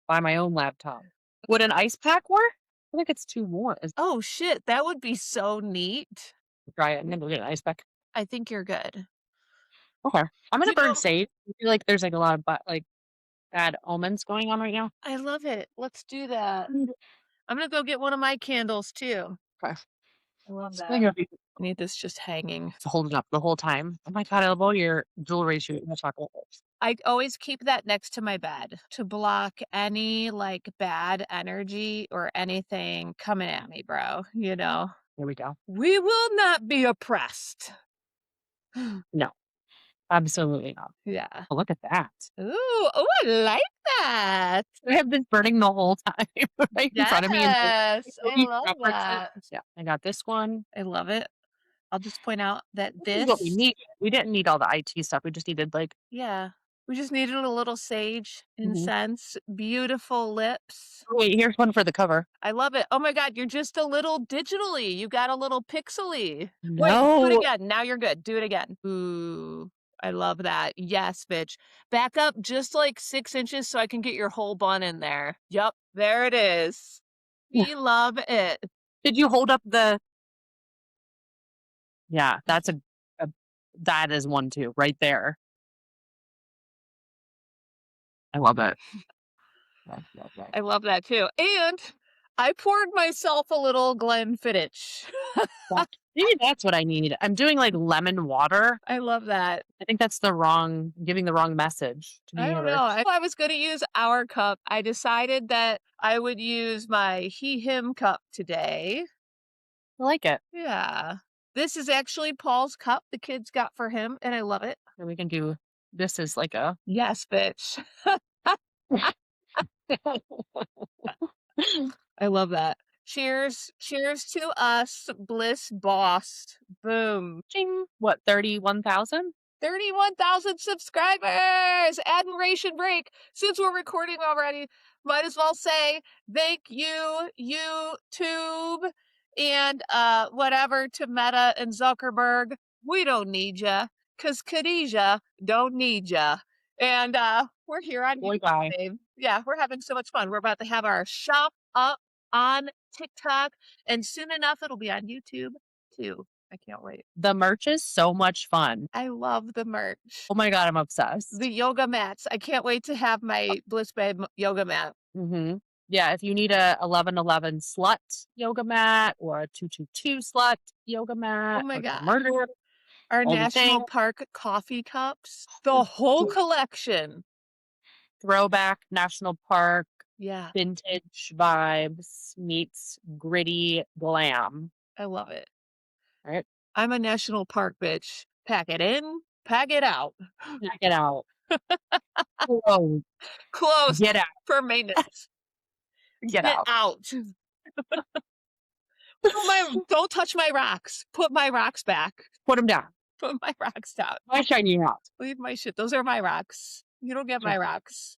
Buy my own laptop. Would an ice pack work? I think it's too warm. Is Oh, shit, that would be so neat. try it. I'm gonna go get an ice pack. I think you're good. Okay. I'm gonna You burn know, sage. I feel like there's like a lot of like bad omens going on right now. I love it. Let's do that. Mm. I'm gonna go get one of my candles too. Okay. I love So I that. think it'll be I need this just hanging. holding up the whole time. Oh my god, I love all your jewelry shooting the chocolate lips. I always keep that next to my bed to block any like bad energy or anything coming at me, bro. You know, Here we go. we will not be oppressed. No, absolutely not. Yeah. Oh, look at that. Ooh, oh, I like that. I have this burning the whole time right in front of me and Yes, I you love reference it. that. Yeah, I got this one. I love it. I'll just point out that This is what we this need. We didn't need all the IT stuff. We just needed like yeah, we just needed a little sage, mhm. incense, beautiful lips. Oh, wait, here's one for the cover. I love it. Oh my god, you're just a little digitally. You got a little pixely. Wait, do it No. again. Now you're good. Do it again. Ooh, I love that. Yes, bitch. Back up just like 6 inches so I can get your whole bun in there. Yup, there it is. We love it. Did you hold up the yeah, that's a that is one too, right there. I love it. Love, love, love. I love that too. And I poured myself a little Glenfiddich. That maybe that's what I need. I'm doing, like, lemon water. I love that. I think that's giving the wrong message to the I don't know. universe. I was gonna use our cup. I decided that I would use my he him cup today. I like it. Yeah. This is actually Paul's cup the kids got for him, and I love it. And we can do this is like a Yes, bitch. I love that. Cheers. Cheers to us, Bliss Boss. Boom. ching. What, 31,000? 31,000 subscribers! Admiration break. Since we're recording already, might as well say thank you, YouTube, and whatever to Meta and Zuckerberg. We don't need ya, cause Khadijah don't need ya. And we're here on Boy, YouTube, bye. babe. Yeah, we're having so much fun. We're about to have our shop up on TikTok, and soon enough it'll be on YouTube too. I can't wait. The merch is so much fun. I love the merch. Oh my god, I'm obsessed. The yoga mats. I can't wait to have my Bliss Babe yoga mat. Mhm. Yeah, if you need a 1111 slut yoga mat or a 222 slut yoga Oh mat my or the god. murder, Our all the national things, park coffee cups. The whole collection. throwback national park Yeah, vintage vibes meets gritty glam, I love it. right? I'm a national park bitch. Pack it in, pack it out. Check it out. Whoa, Close get out, for maintenance. get Get out. out. Don't touch my rocks. Put my rocks back. Put them down. Put my rocks down. My shiny rocks. Leave my shit. Those are my rocks. You don't get my Just rocks.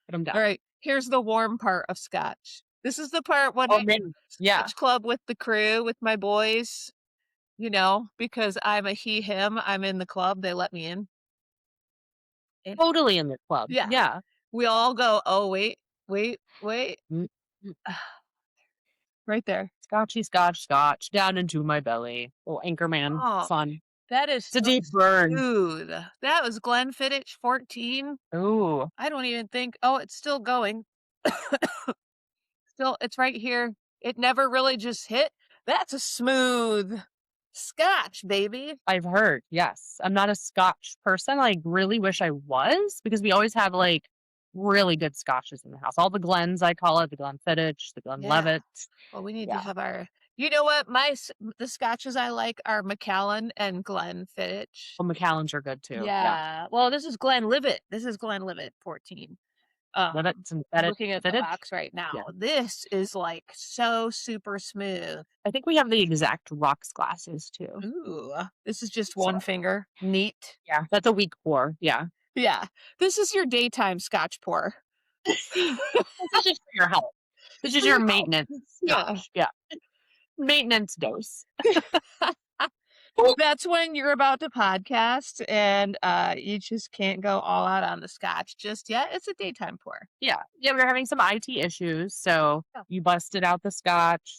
put them All down. right. Here's the warm part of scotch. This is the part when Oh, I man. Yeah, scotch club with the crew, with my boys, because I'm a he, him. I'm in the club. They let me in. And totally in the club. yeah, Yeah. we all go, oh, wait, wait, wait. Mm, mm. Right there. Scotchy scotch, scotch down into my belly. Oh, Anchorman. Oh, Fun. that is It's a so deep burn. smooth. That was Glenfiddich 14. Ooh, I don't even think, oh, it's still going. Still, it's right here. It never really just hit. That's a smooth scotch, baby. I've heard. Yes. I'm not a scotch person. I really wish I was because we always have like really good scotches in the house. All the Glens, I call it, the Glenfiddich, the Yeah. Glenlivet. Well, we need to Yeah. have our, you know what? The scotches I like are Macallan and Glenfiddich. Well, Macallans are good too. Yeah. Yeah. Well, this is Glenlivet. This is Glenlivet 14. Livet, I'm synthetic, looking at the fittage. box right now. Yeah. This is like so super smooth. I think we have the exact rocks glasses too. Ooh, this is just So one finger. Neat. yeah, that's a weak pour. Yeah. Yeah. This is your daytime scotch pour. This is for your health. This is For your your health. maintenance Yeah. scotch. Yeah. Maintenance dose. That's when you're about to podcast and you just can't go all out on the scotch just yet. It's a daytime pour. Yeah. Yeah, we were having some IT issues, so Yeah. you busted out the scotch.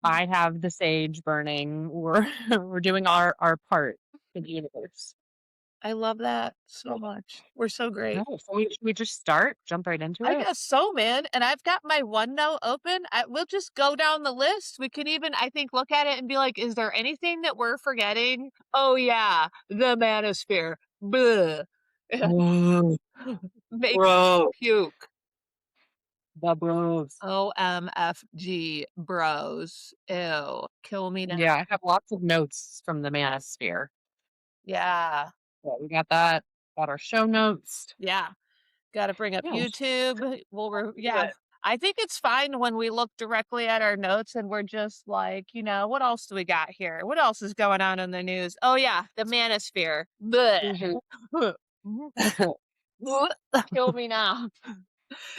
I have the sage burning. We're we're doing our part in the universe. I love that Yeah. so much. We're so great. No, so we just start, jump right into I it. guess so, man. And I've got my OneNote open. We'll just go down the list. We can even, I think, look at it and be like, is there anything that we're forgetting? Oh, yeah, the manosphere. Bleh. Whoa, Make bro, puke. the bros. OMFG bros. Ew. Kill me now. Yeah, I have lots of notes from the Manosphere. Yeah. Yeah, we got that. Got our show notes. Yeah. Got to bring up Yeah, YouTube. do Yeah. it. I think it's fine when we look directly at our notes and we're just like, what else do we got here? What else is going on in the news? Oh, yeah, the manosphere. Bleh. Mhm. Kill me now.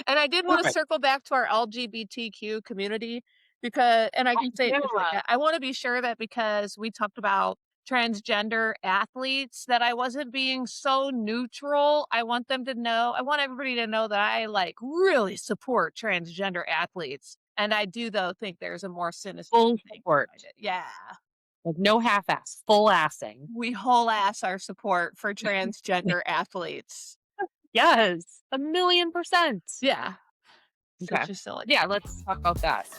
And I did want to Perfect. circle back to our LGBTQ community because, and I can say it just like Yeah. that. I want to be sure that because we talked about transgender athletes, that I wasn't being so neutral. I want them to know, I want everybody to know that I like really support transgender athletes. And I do, though, think there's a more sinister Full thing support. behind it. Yeah. Like no half-ass, full assing. We whole ass our support for transgender athletes. Yes, 1,000,000%. Yeah. Okay. Such a silly. Yeah, let's talk about that.